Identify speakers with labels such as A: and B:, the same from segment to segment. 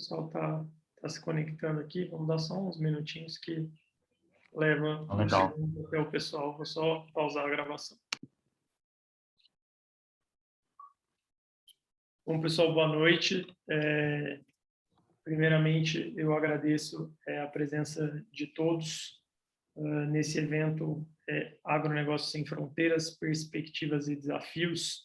A: pessoal tá se conectando aqui. Vamos dar só uns minutinhos que leva um
B: Legal.
A: segundo até o pessoal. Vou só pausar a gravação. Bom, pessoal, boa noite. Primeiramente, eu agradeço a presença de todos nesse evento Agronegócio Sem Fronteiras, Perspectivas e Desafios,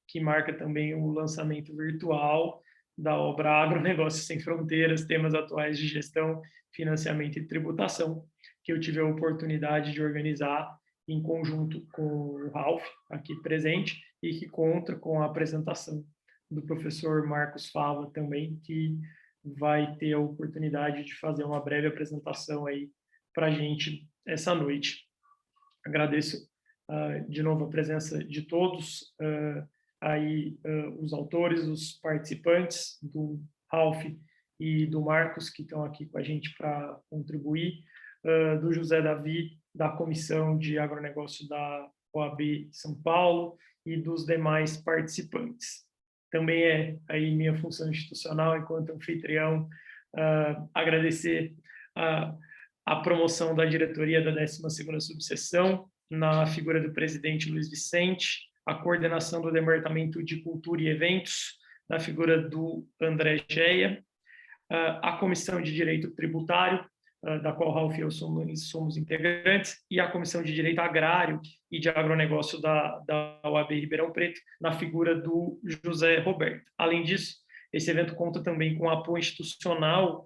A: que marca também o lançamento virtual da obra Agronegócio Sem Fronteiras, temas atuais de gestão, financiamento e tributação, que eu tive a oportunidade de organizar em conjunto com o Ralph, aqui presente, e que conta com a apresentação do professor Marcos Fava também, que vai ter a oportunidade de fazer uma breve apresentação aí para a gente essa noite. Agradeço de novo a presença de todos, os autores, os participantes, do Ralph e do Marcos, que estão aqui com a gente para contribuir, do José Davi, da Comissão de Agronegócio da OAB São Paulo, e dos demais participantes. Também é aí minha função institucional, enquanto anfitrião, agradecer a promoção da diretoria da 12ª subseção, na figura do presidente Luiz Vicente, a coordenação do Departamento de Cultura e Eventos, na figura do André Geia, a Comissão de Direito Tributário, da qual Ralph e eu somos integrantes, e a Comissão de Direito Agrário e de Agronegócio da OAB Ribeirão Preto, na figura do José Roberto. Além disso, esse evento conta também com o apoio institucional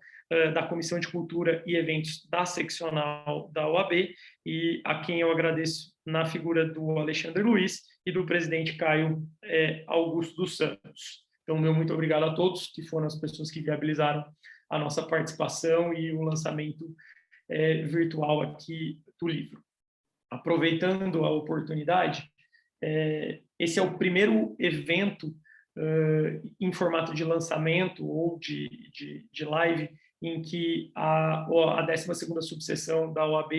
A: da Comissão de Cultura e Eventos da seccional da OAB, e a quem eu agradeço na figura do Alexandre Luiz e do presidente Caio Augusto dos Santos. Então, meu muito obrigado a todos, que foram as pessoas que viabilizaram a nossa participação e o lançamento virtual aqui do livro. Aproveitando a oportunidade, esse é o primeiro evento em formato de lançamento ou de live em que a 12ª subseção da OAB,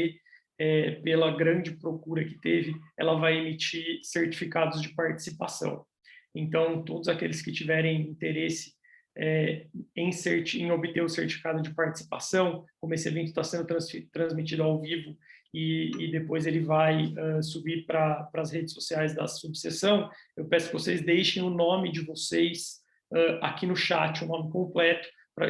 A: pela grande procura que teve, ela vai emitir certificados de participação. Então, todos aqueles que tiverem interesse em obter o certificado de participação, como esse evento está sendo transmitido ao vivo e depois ele vai subir para as redes sociais da subseção, eu peço que vocês deixem o nome de vocês aqui no chat, o nome completo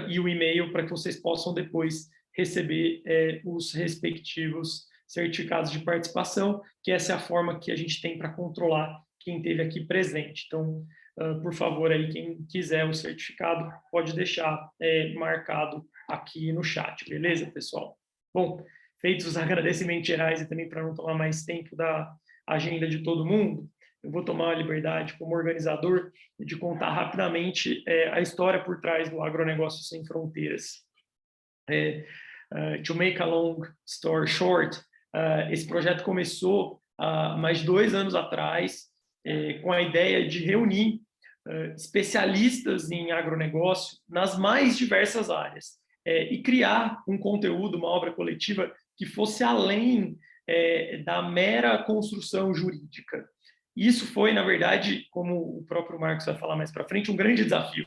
A: e o e-mail, para que vocês possam depois receber os respectivos certificados de participação, que essa é a forma que a gente tem para controlar quem esteve aqui presente. Então, por favor, aí, quem quiser o certificado, pode deixar marcado aqui no chat, beleza, pessoal? Bom, feitos os agradecimentos gerais e também para não tomar mais tempo da agenda de todo mundo, eu vou tomar a liberdade, como organizador, de contar rapidamente a história por trás do Agronegócio Sem Fronteiras. To make a long story short, esse projeto começou há mais de 2 anos atrás, com a ideia de reunir especialistas em agronegócio nas mais diversas áreas e criar um conteúdo, uma obra coletiva que fosse além da mera construção jurídica. Isso foi, na verdade, como o próprio Marcos vai falar mais para frente, um grande desafio,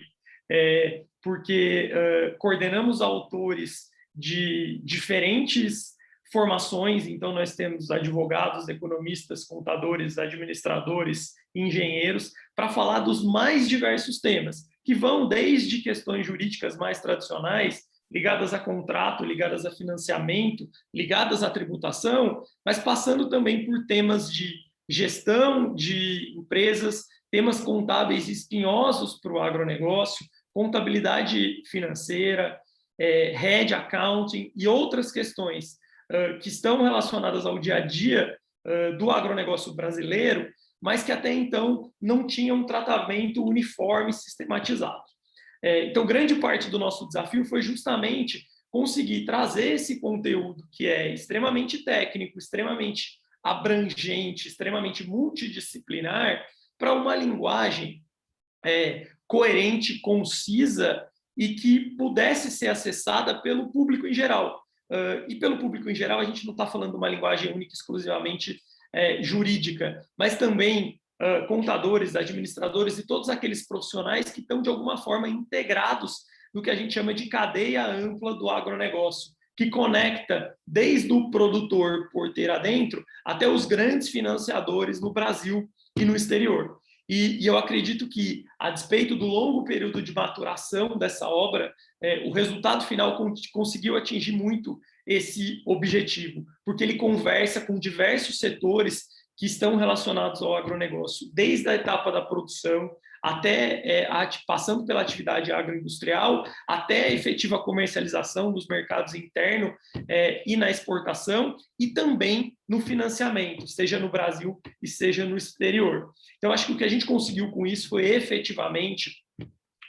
A: porque coordenamos autores de diferentes formações, então nós temos advogados, economistas, contadores, administradores, engenheiros, para falar dos mais diversos temas, que vão desde questões jurídicas mais tradicionais, ligadas a contrato, ligadas a financiamento, ligadas à tributação, mas passando também por temas de gestão de empresas, temas contábeis espinhosos para o agronegócio, contabilidade financeira, head accounting e outras questões que estão relacionadas ao dia a dia do agronegócio brasileiro, mas que até então não tinham um tratamento uniforme e sistematizado. Então, grande parte do nosso desafio foi justamente conseguir trazer esse conteúdo que é extremamente técnico, extremamente abrangente, extremamente multidisciplinar, para uma linguagem coerente, concisa e que pudesse ser acessada pelo público em geral. E pelo público em geral, a gente não está falando de uma linguagem única, exclusivamente jurídica, mas também contadores, administradores e todos aqueles profissionais que estão, de alguma forma, integrados do que a gente chama de cadeia ampla do agronegócio, que conecta desde o produtor porteira adentro até os grandes financiadores no Brasil e no exterior. E eu acredito que, a despeito do longo período de maturação dessa obra, o resultado final conseguiu atingir muito esse objetivo, porque ele conversa com diversos setores que estão relacionados ao agronegócio, desde a etapa da produção, até passando pela atividade agroindustrial, até a efetiva comercialização dos mercados internos e na exportação, e também no financiamento, seja no Brasil e seja no exterior. Então, acho que o que a gente conseguiu com isso foi efetivamente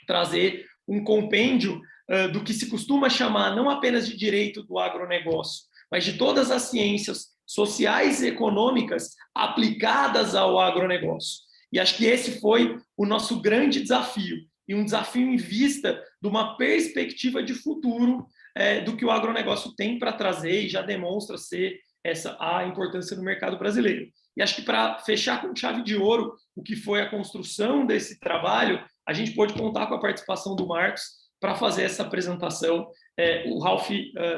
A: trazer um compêndio do que se costuma chamar não apenas de direito do agronegócio, mas de todas as ciências sociais e econômicas aplicadas ao agronegócio. E acho que esse foi o nosso grande desafio, e um desafio em vista de uma perspectiva de futuro do que o agronegócio tem para trazer e já demonstra ser a importância do mercado brasileiro. E acho que, para fechar com chave de ouro o que foi a construção desse trabalho, a gente pôde contar com a participação do Marcos para fazer essa apresentação. O Ralf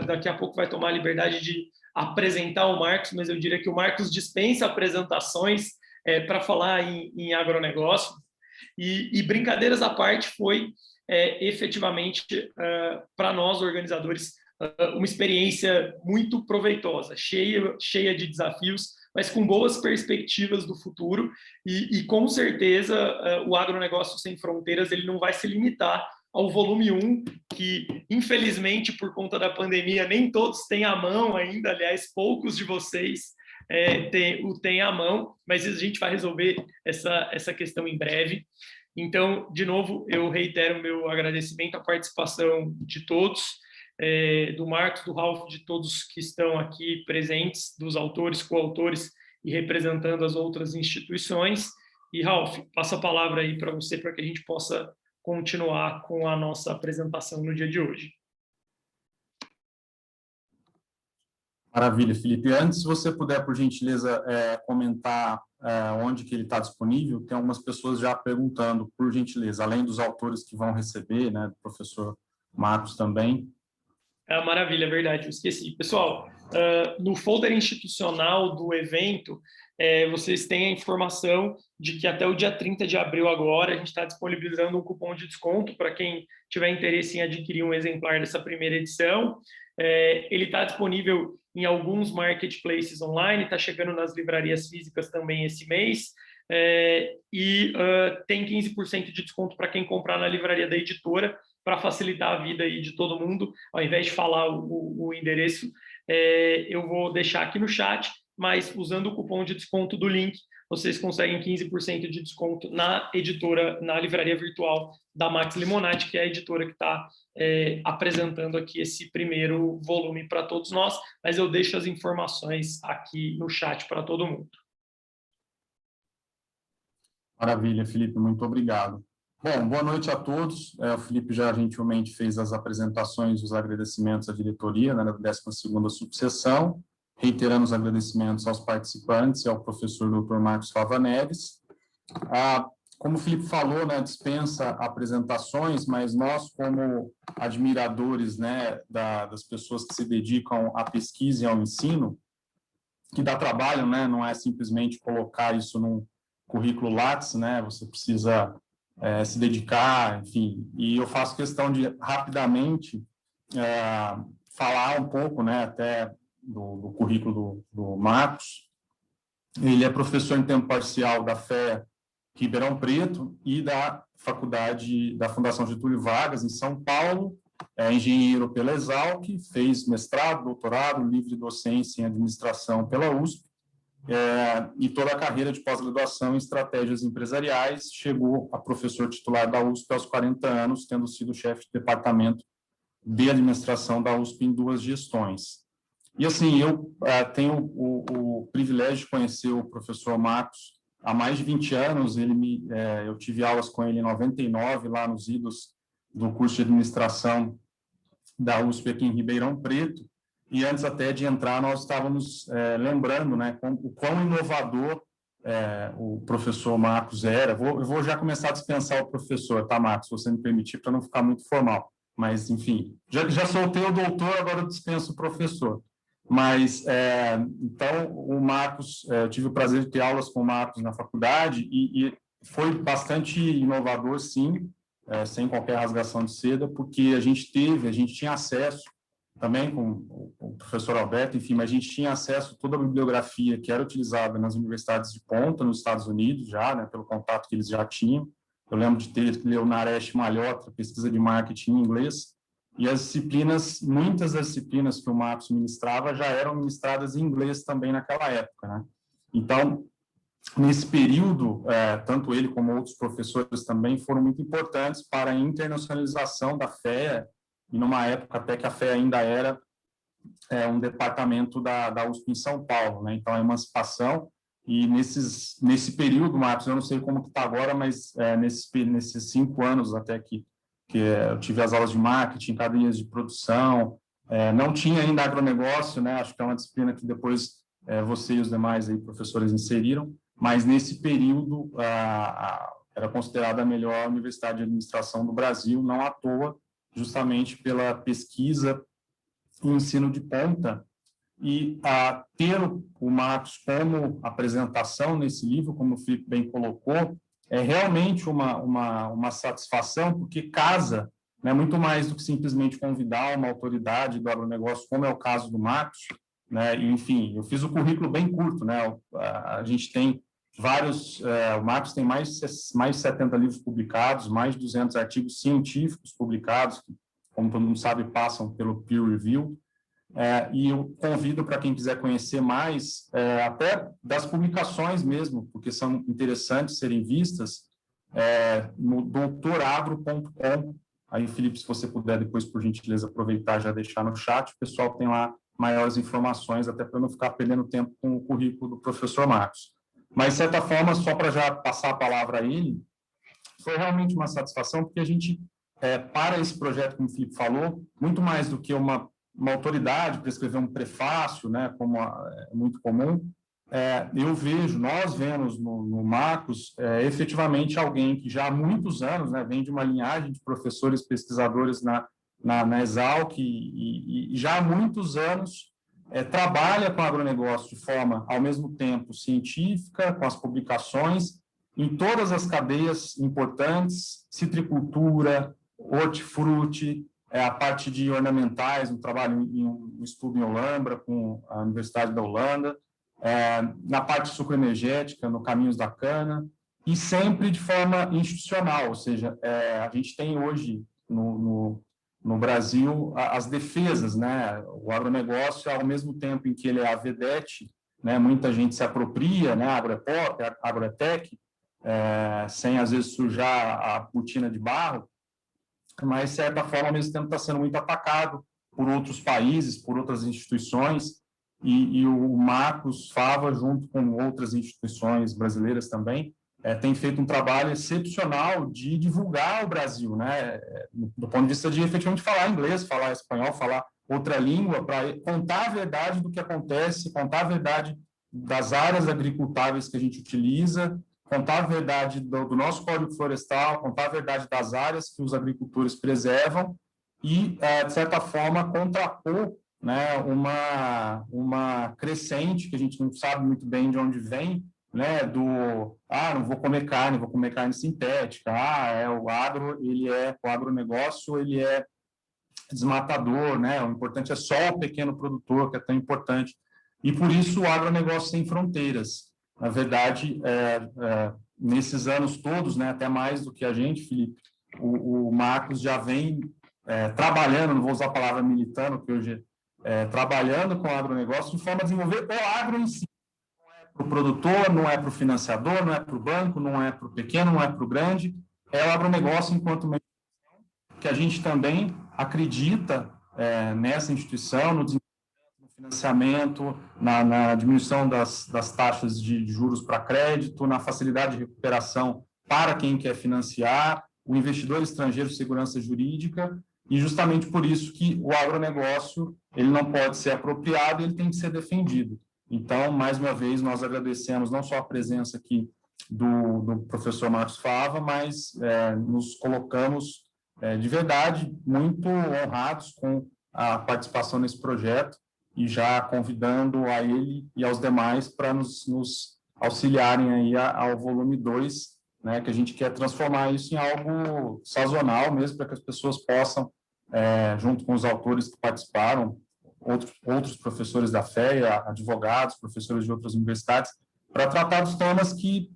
A: daqui a pouco vai tomar a liberdade de apresentar o Marcos, mas eu diria que o Marcos dispensa apresentações para falar em agronegócio. E brincadeiras à parte, foi efetivamente, para nós, organizadores, uma experiência muito proveitosa, cheia de desafios, mas com boas perspectivas do futuro. E com certeza, o agronegócio sem fronteiras ele não vai se limitar ao volume 1, que, infelizmente, por conta da pandemia, nem todos têm à mão ainda. Aliás, poucos de vocês têm à mão, mas a gente vai resolver essa questão em breve. Então, de novo, eu reitero o meu agradecimento à participação de todos, do Marcos, do Ralf, de todos que estão aqui presentes, dos autores, coautores e representando as outras instituições. E, Ralf, passo a palavra aí para você, para que a gente possa continuar com a nossa apresentação no dia de hoje.
B: Maravilha, Felipe. Antes, se você puder, por gentileza, comentar onde que ele está disponível, tem algumas pessoas já perguntando, por gentileza, além dos autores que vão receber, né, do professor Marcos também.
A: Maravilha, é verdade, eu esqueci. Pessoal, no folder institucional do evento, vocês têm a informação de que até o dia 30 de abril agora, a gente está disponibilizando um cupom de desconto para quem tiver interesse em adquirir um exemplar dessa primeira edição. Ele está disponível em alguns marketplaces online, está chegando nas livrarias físicas também esse mês, e tem 15% de desconto para quem comprar na livraria da editora, para facilitar a vida aí de todo mundo. Ao invés de falar o endereço, eu vou deixar aqui no chat, mas usando o cupom de desconto do link, vocês conseguem 15% de desconto na editora, na livraria virtual da Max Limonati, que é a editora que está apresentando aqui esse primeiro volume para todos nós, mas eu deixo as informações aqui no chat para todo mundo.
B: Maravilha, Felipe, muito obrigado. Bom, boa noite a todos. O Felipe já gentilmente fez as apresentações, os agradecimentos à diretoria, né, da 12ª subseção, reiterando os agradecimentos aos participantes e ao professor Dr. Marcos Fava Neves. Como o Felipe falou, né, dispensa apresentações, mas nós, como admiradores, né, das pessoas que se dedicam à pesquisa e ao ensino, que dá trabalho, né, não é simplesmente colocar isso num currículo Lattes, né, você precisa se dedicar, enfim, e eu faço questão de rapidamente falar um pouco, né, até do currículo do Marcos. Ele é professor em tempo parcial da FE Ribeirão Preto e da Fundação Getúlio Vargas, em São Paulo, é engenheiro pela Exalc, fez mestrado, doutorado, livre docência em administração pela USP, e toda a carreira de pós-graduação em estratégias empresariais, chegou a professor titular da USP aos 40 anos, tendo sido chefe de departamento de administração da USP em 2 gestões. E, assim, eu tenho o privilégio de conhecer o professor Marcos há mais de 20 anos. Eu tive aulas com ele em 99, lá nos idos do curso de administração da USP aqui em Ribeirão Preto. E antes até de entrar, nós estávamos lembrando, né, o quão inovador o professor Marcos era. Eu vou já começar a dispensar o professor, tá, Marcos, se você me permitir, para não ficar muito formal. mas enfim, já soltei o doutor, agora eu dispenso o professor. Mas, então, o Marcos, eu tive o prazer de ter aulas com o Marcos na faculdade e foi bastante inovador, sim, sem qualquer rasgação de seda, porque a gente tinha acesso também com o professor Alberto, enfim, mas a gente tinha acesso a toda a bibliografia que era utilizada nas universidades de ponta, nos Estados Unidos já, né, pelo contato que eles já tinham. Eu lembro de ter lido Naresh Malhotra, pesquisa de marketing em inglês, e as disciplinas, muitas das disciplinas que o Marcos ministrava já eram ministradas em inglês também naquela época, né? Então, nesse período, tanto ele como outros professores também foram muito importantes para a internacionalização da FEA, e numa época até que a FEA ainda era um departamento da USP em São Paulo, né? Então, a emancipação, e nesse período, Marcos, eu não sei como que está agora, mas nesses 5 anos até que eu tive as aulas de marketing, cadeias de produção, não tinha ainda agronegócio, né? Acho que é uma disciplina que depois você e os demais aí, professores inseriram, mas nesse período era considerada a melhor universidade de administração do Brasil, não à toa, justamente pela pesquisa e ensino de ponta, e ter o Marcos como apresentação nesse livro, como o Felipe bem colocou, é realmente uma satisfação, porque casa, né, muito mais do que simplesmente convidar uma autoridade do agronegócio, como é o caso do Marcos, né, e, enfim, eu fiz o currículo bem curto, né, a gente tem vários, o Marcos tem mais de 70 livros publicados, mais de 200 artigos científicos publicados, que, como todo mundo sabe, passam pelo peer review, e eu convido para quem quiser conhecer mais, até das publicações mesmo, porque são interessantes serem vistas, no doutoragro.com. Aí, Felipe, se você puder depois, por gentileza, aproveitar e já deixar no chat, o pessoal tem lá maiores informações, até para não ficar perdendo tempo com o currículo do professor Marcos. Mas, de certa forma, só para já passar a palavra a ele, foi realmente uma satisfação, porque a gente, para esse projeto, como o Felipe falou, muito mais do que uma autoridade para escrever um prefácio, né, como é muito comum, nós vemos no Marcos efetivamente alguém que já há muitos anos, né, vem de uma linhagem de professores pesquisadores na Exalc e já há muitos anos trabalha com agronegócio de forma, ao mesmo tempo, científica, com as publicações, em todas as cadeias importantes, citricultura, hortifruti, a parte de ornamentais, um trabalho um estudo em Holambra, com a Universidade da Holanda, na parte sucroenergética, no Caminhos da Cana, e sempre de forma institucional, ou seja, a gente tem hoje no Brasil as defesas, né? O agronegócio, ao mesmo tempo em que ele é a vedete, né? Muita gente se apropria, né? Agroepop, Agroetec, sem às vezes sujar a botina de barro, mas, de certa forma, ao mesmo tempo está sendo muito atacado por outros países, por outras instituições, e o Marcos Fava, junto com outras instituições brasileiras também, tem feito um trabalho excepcional de divulgar o Brasil, né? Do ponto de vista de efetivamente falar inglês, falar espanhol, falar outra língua, para contar a verdade do que acontece, contar a verdade das áreas agricultáveis que a gente utiliza, contar a verdade do nosso Código Florestal, contar a verdade das áreas que os agricultores preservam e, de certa forma, contrapor, né, uma crescente que a gente não sabe muito bem de onde vem, né, não vou comer carne sintética, o agronegócio, ele é desmatador, né, o importante é só o pequeno produtor, que é tão importante, e por isso o agronegócio sem fronteiras. Na verdade, nesses anos todos, né, até mais do que a gente, Felipe, o Marcos já vem trabalhando, não vou usar a palavra militando, que hoje trabalhando com o agronegócio de forma a desenvolver o agro em si. Não é para o produtor, não é para o financiador, não é para o banco, não é para o pequeno, não é para o grande, é o agronegócio enquanto meio que a gente também acredita nessa instituição, no financiamento, na diminuição das taxas de juros para crédito, na facilidade de recuperação para quem quer financiar, o investidor estrangeiro, segurança jurídica, e justamente por isso que o agronegócio ele não pode ser apropriado, ele tem que ser defendido. Então, mais uma vez, nós agradecemos não só a presença aqui do professor Marcos Fava, mas nos colocamos de verdade, muito honrados com a participação nesse projeto e já convidando a ele e aos demais para nos auxiliarem aí ao volume 2, né, que a gente quer transformar isso em algo sazonal mesmo, para que as pessoas possam, junto com os autores que participaram, outros professores da FEA, advogados, professores de outras universidades, para tratar dos temas que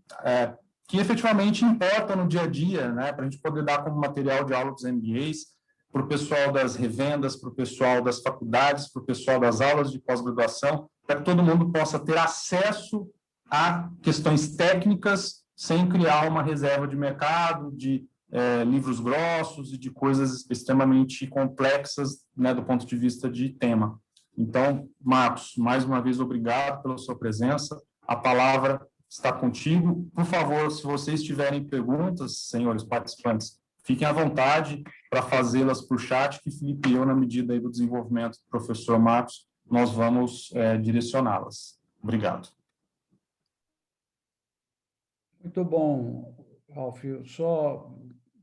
B: efetivamente importam no dia a dia, né, para a gente poder dar como material de aula dos MBAs, para o pessoal das revendas, para o pessoal das faculdades, para o pessoal das aulas de pós-graduação, para que todo mundo possa ter acesso a questões técnicas sem criar uma reserva de mercado, de livros grossos e de coisas extremamente complexas, né, do ponto de vista de tema. Então, Marcos, mais uma vez, obrigado pela sua presença. A palavra está contigo. Por favor, se vocês tiverem perguntas, senhores participantes, fiquem à vontade para fazê-las por chat, que Felipe e eu, na medida aí do desenvolvimento do professor Marcos, nós vamos direcioná-las. Obrigado.
C: Muito bom, Ralf. Eu só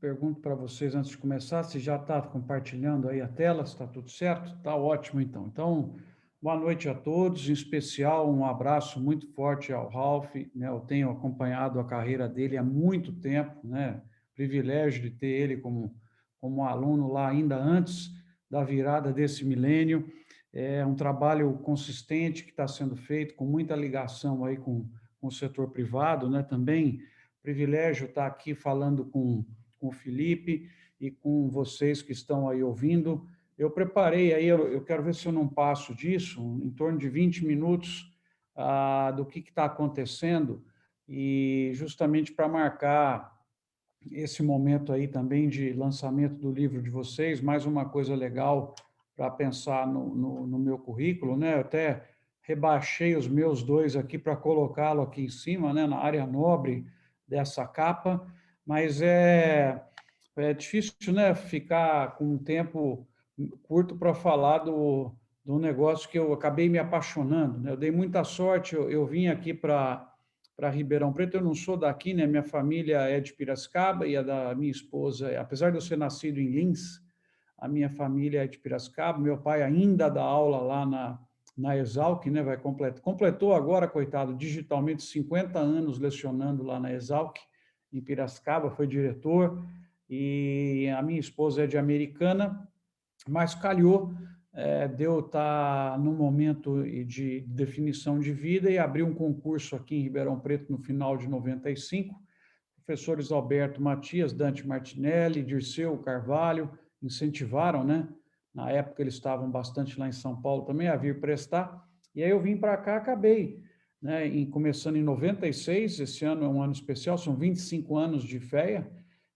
C: pergunto para vocês, antes de começar, se já está compartilhando aí a tela, se está tudo certo? Está ótimo, então. Então, boa noite a todos, em especial um abraço muito forte ao Ralf, né? Eu tenho acompanhado a carreira dele há muito tempo, né? Privilégio de ter ele como aluno lá ainda antes da virada desse milênio. É um trabalho consistente que está sendo feito, com muita ligação aí com o setor privado, né? Também privilégio estar aqui falando com o Felipe e com vocês que estão aí ouvindo. Eu preparei aí, eu quero ver se eu não passo disso, em torno de 20 minutos do que está acontecendo, e justamente para marcar esse momento aí também de lançamento do livro de vocês, mais uma coisa legal para pensar no meu currículo, né? Eu até rebaixei os meus 2 aqui para colocá-lo aqui em cima, né, na área nobre dessa capa, mas é difícil, né, ficar com um tempo curto para falar do negócio que eu acabei me apaixonando, né? Eu dei muita sorte, eu vim aqui para Ribeirão Preto, eu não sou daqui, né? Minha família é de Piracicaba e a da minha esposa, apesar de eu ser nascido em Lins, a minha família é de Piracicaba, meu pai ainda dá aula lá na Exalc, né? Completou agora, coitado, digitalmente 50 anos lecionando lá na Exalc, em Piracicaba, foi diretor, e a minha esposa é de Americana, mas calhou de eu estar num momento de definição de vida e abrir um concurso aqui em Ribeirão Preto no final de 95. Professores Alberto Matias, Dante Martinelli, Dirceu Carvalho incentivaram, né? Na época eles estavam bastante lá em São Paulo também a vir prestar. E aí eu vim para cá, acabei, né? Começando em 96, esse ano é um ano especial, são 25 anos de FEA,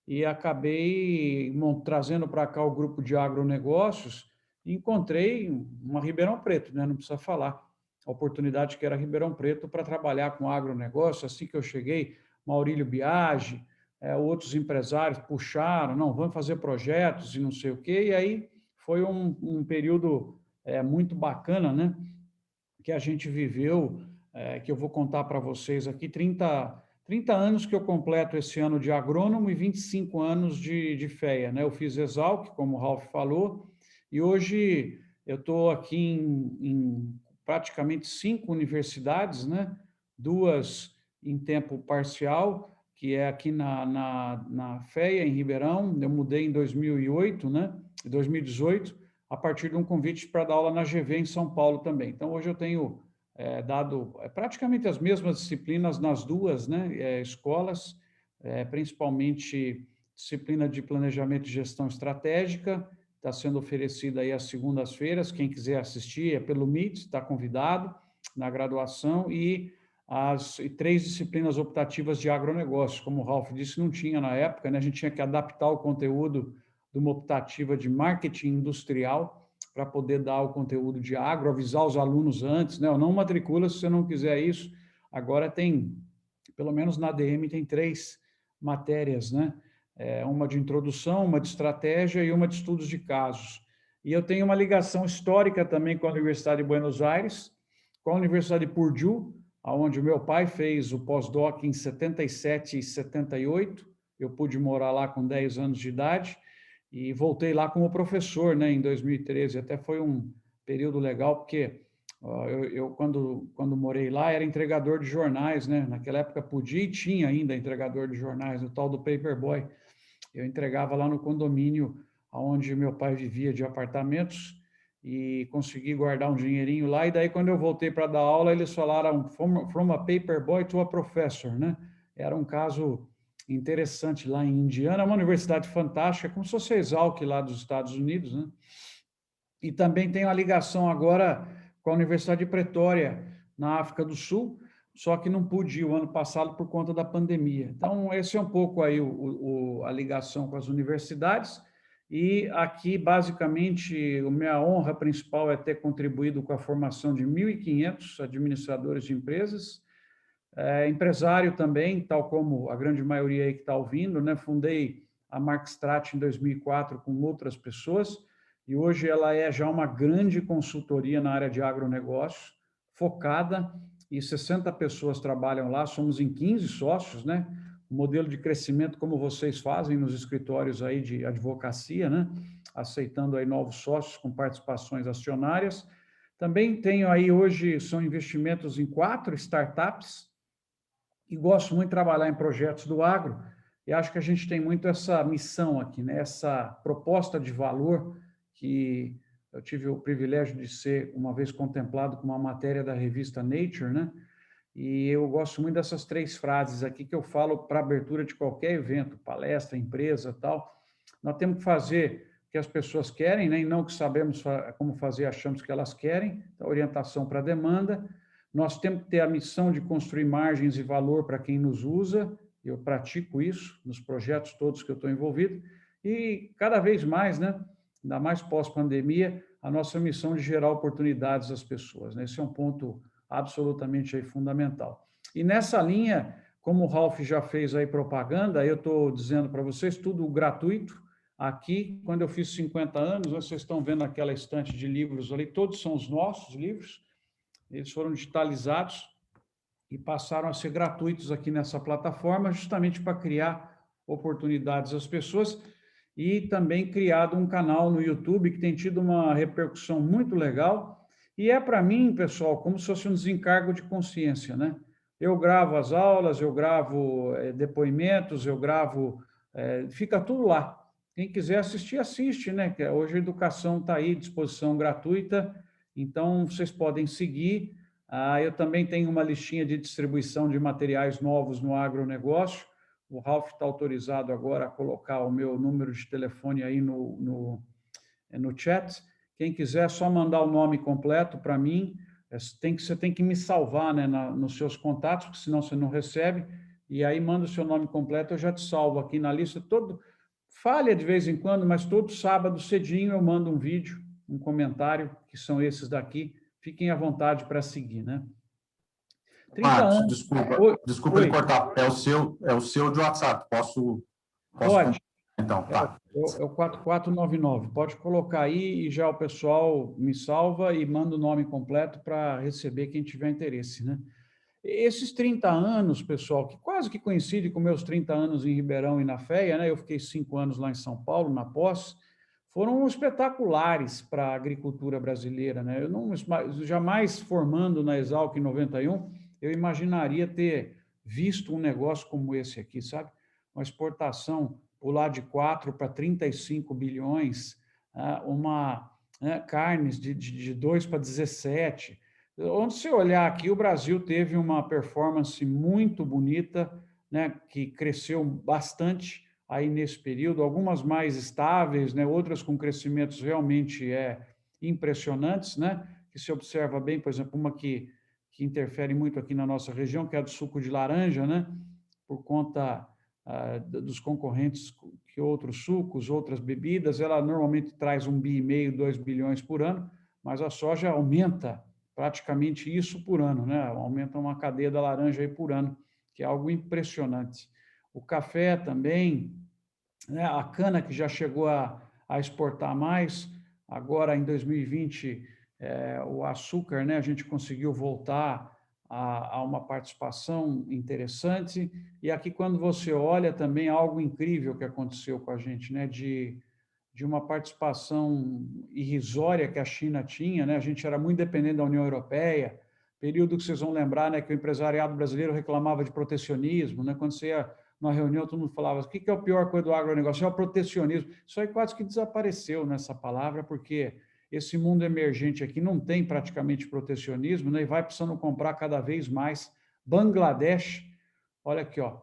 C: e acabei trazendo para cá o grupo de agronegócios. Encontrei uma Ribeirão Preto, né? Não precisa falar, a oportunidade que era Ribeirão Preto para trabalhar com agronegócio. Assim que eu cheguei, Maurílio Biagi, outros empresários puxaram, não, vamos fazer projetos e não sei o quê, e aí foi um período muito bacana, né? Que a gente viveu, que eu vou contar para vocês aqui, 30 anos que eu completo esse ano de agrônomo e 25 anos de FEA, né? Eu fiz Exalc, como o Ralf falou, e hoje eu estou aqui em praticamente 5 universidades, né? 2 em tempo parcial, que é aqui na FEA, em Ribeirão. Eu mudei em 2008, né? 2018, a partir de um convite para dar aula na GV em São Paulo também. Então, hoje eu tenho dado praticamente as mesmas disciplinas nas 2, né? Escolas, principalmente disciplina de Planejamento e Gestão Estratégica, está sendo oferecida aí às segundas-feiras. Quem quiser assistir é pelo Meet, está convidado na graduação, e as 3 disciplinas optativas de agronegócio. Como o Ralf disse, não tinha na época, né? A gente tinha que adaptar o conteúdo de uma optativa de marketing industrial para poder dar o conteúdo de agro, avisar os alunos antes, né? Não matricula se você não quiser isso. Agora tem, pelo menos na ADM, tem 3 matérias, né? Uma de introdução, uma de estratégia e uma de estudos de casos. E eu tenho uma ligação histórica também com a Universidade de Buenos Aires, com a Universidade de Purdue, onde o meu pai fez o pós-doc em 77 e 78, eu pude morar lá com 10 anos de idade, e voltei lá como professor, né, em 2013. Até foi um período legal, porque eu quando morei lá, era entregador de jornais, né? Naquela época podia e tinha ainda entregador de jornais, o tal do Paperboy. Eu entregava lá no condomínio onde meu pai vivia, de apartamentos, e consegui guardar um dinheirinho lá. E daí, quando eu voltei para dar aula, eles falaram from a paperboy to a professor, né? Era um caso interessante lá em Indiana, uma universidade fantástica, como se fosse a Exalc lá dos Estados Unidos, né? E também tem uma ligação agora com a Universidade de Pretória, na África do Sul, só que não pude ir o ano passado por conta da pandemia. Então, esse é um pouco aí a ligação com as universidades. E aqui, basicamente, a minha honra principal é ter contribuído com a formação de 1.500 administradores de empresas. Empresário também, tal como a grande maioria aí que está ouvindo, né? Fundei a Markstrat em 2004 com outras pessoas, e hoje ela é já uma grande consultoria na área de agronegócio, focada, e 60 pessoas trabalham lá, somos em 15 sócios, né? O modelo de crescimento, como vocês fazem nos escritórios aí de advocacia, né? Aceitando aí novos sócios com participações acionárias. Também tenho aí hoje, são investimentos em 4 startups, e gosto muito de trabalhar em projetos do agro, e acho que a gente tem muito essa missão aqui, né? Essa proposta de valor que eu tive o privilégio de ser uma vez contemplado com uma matéria da revista Nature, né? E eu gosto muito dessas 3 frases aqui que eu falo para abertura de qualquer evento, palestra, empresa, tal. Nós temos que fazer o que as pessoas querem, né? E não o que sabemos como fazer, achamos que elas querem, então, orientação para a demanda. Nós temos que ter a missão de construir margens e valor para quem nos usa, eu pratico isso nos projetos todos que eu estou envolvido, e cada vez mais, né, ainda mais pós-pandemia, a nossa missão de gerar oportunidades às pessoas, né? Esse é um ponto absolutamente aí fundamental. E nessa linha, como o Ralph já fez aí propaganda, eu estou dizendo para vocês, tudo gratuito. Aqui, quando eu fiz 50 anos, vocês estão vendo aquela estante de livros ali, todos são os nossos livros, eles foram digitalizados e passaram a ser gratuitos aqui nessa plataforma, justamente para criar oportunidades às pessoas, e também criado um canal no YouTube que tem tido uma repercussão muito legal, e é para mim, pessoal, como se fosse um desencargo de consciência, né? Eu gravo as aulas, eu gravo depoimentos, eu gravo, fica tudo lá. Quem quiser assistir, assiste, né? Que hoje a educação está aí à disposição gratuita, então vocês podem seguir. Eu também tenho uma listinha de distribuição de materiais novos no agronegócio. O Ralph está autorizado agora a colocar o meu número de telefone aí no chat. Quem quiser, é só mandar o nome completo para mim. Você tem que me salvar, né, nos seus contatos, porque senão você não recebe. E aí manda o seu nome completo, eu já te salvo aqui na lista. Falha de vez em quando, mas todo sábado cedinho eu mando um vídeo, um comentário, que são esses daqui. Fiquem à vontade para seguir, né? 30 anos.
B: Desculpa lhe cortar. É o seu de WhatsApp. Posso
C: Pode.
B: Então, tá.
C: É o 4499. Pode colocar aí e já o pessoal me salva e manda o nome completo para receber quem tiver interesse, né? Esses 30 anos, pessoal, que quase que coincide com meus 30 anos em Ribeirão e na FEA, né? Eu fiquei 5 anos lá em São Paulo, na pós, foram espetaculares para a agricultura brasileira, né? Eu não, jamais formando na Exalc em 91, eu imaginaria ter visto um negócio como esse aqui, sabe? Uma exportação pular de 4 para 35 bilhões, carnes de 2 para 17. Onde você olhar aqui, o Brasil teve uma performance muito bonita, né, que cresceu bastante aí nesse período, algumas mais estáveis, né, outras com crescimentos realmente impressionantes, né, que se observa bem, por exemplo, uma que interfere muito aqui na nossa região, que é a do suco de laranja, né, por conta dos concorrentes que outros sucos, outras bebidas, ela normalmente traz 1,5 bi, 2 bilhões por ano, mas a soja aumenta praticamente isso por ano, né? Aumenta uma cadeia da laranja aí por ano, que é algo impressionante. O café também, né? A cana que já chegou a exportar mais, agora em 2020, o açúcar, né? A gente conseguiu voltar a uma participação interessante, e aqui quando você olha também algo incrível que aconteceu com a gente, né? De de uma participação irrisória que a China tinha, né? A gente era muito dependente da União Europeia, período que vocês vão lembrar, né, que o empresariado brasileiro reclamava de protecionismo, né? Quando você ia numa reunião, todo mundo falava, o que é a pior coisa do agronegócio? É o protecionismo. Isso aí quase que desapareceu nessa palavra, porque esse mundo emergente aqui não tem praticamente protecionismo, né? E vai precisando comprar cada vez mais. Bangladesh, olha aqui, ó,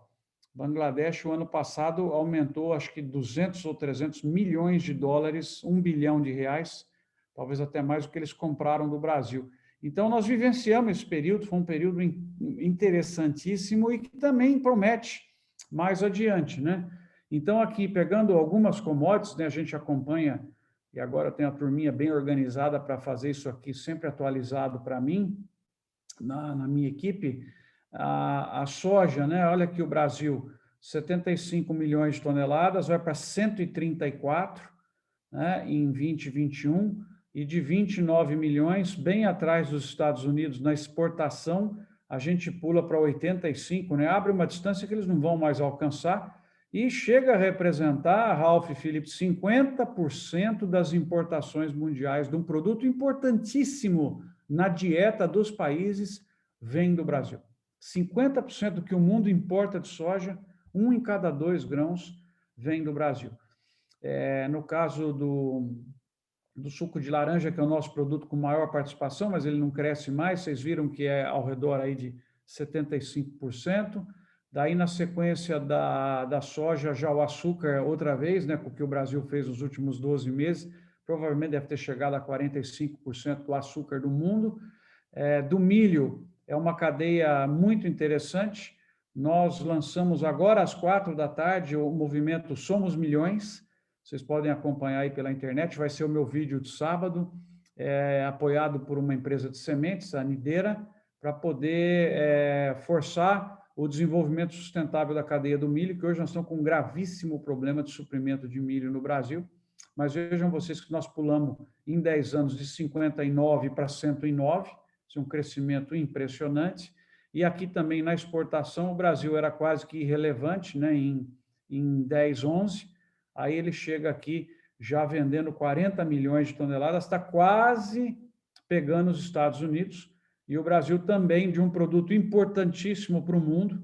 C: Bangladesh, o ano passado, aumentou, acho que 200 ou 300 milhões de dólares, 1 bilhão de reais, talvez até mais do que eles compraram do Brasil. Então, nós vivenciamos esse período, foi um período interessantíssimo e que também promete mais adiante, né? Então, aqui, pegando algumas commodities, né, a gente acompanha, e agora tem a turminha bem organizada para fazer isso aqui, sempre atualizado para mim, na minha equipe, a soja, né? Olha aqui o Brasil, 75 milhões de toneladas, vai para 134, né, em 2021, e de 29 milhões, bem atrás dos Estados Unidos na exportação, a gente pula para 85, né? Abre uma distância que eles não vão mais alcançar, e chega a representar, Ralph e Felipe, 50% das importações mundiais de um produto importantíssimo na dieta dos países, vem do Brasil. 50% do que o mundo importa de soja, 1 em cada 2 grãos, vem do Brasil. No caso do suco de laranja, que é o nosso produto com maior participação, mas ele não cresce mais, vocês viram que é ao redor aí de 75%. Daí, na sequência da soja, já o açúcar, outra vez, né, porque o Brasil fez nos últimos 12 meses, provavelmente deve ter chegado a 45% do açúcar do mundo. Do milho, é uma cadeia muito interessante. Nós lançamos agora às 4h o movimento Somos Milhões. Vocês podem acompanhar aí pela internet, vai ser o meu vídeo de sábado, apoiado por uma empresa de sementes, a Nideira, para poder forçar o desenvolvimento sustentável da cadeia do milho, que hoje nós estamos com um gravíssimo problema de suprimento de milho no Brasil. Mas vejam vocês que nós pulamos em 10 anos de 59 para 109, isso é um crescimento impressionante. E aqui também na exportação, o Brasil era quase que irrelevante, né, em 10, 11, aí ele chega aqui já vendendo 40 milhões de toneladas, está quase pegando os Estados Unidos, e o Brasil também, de um produto importantíssimo para o mundo,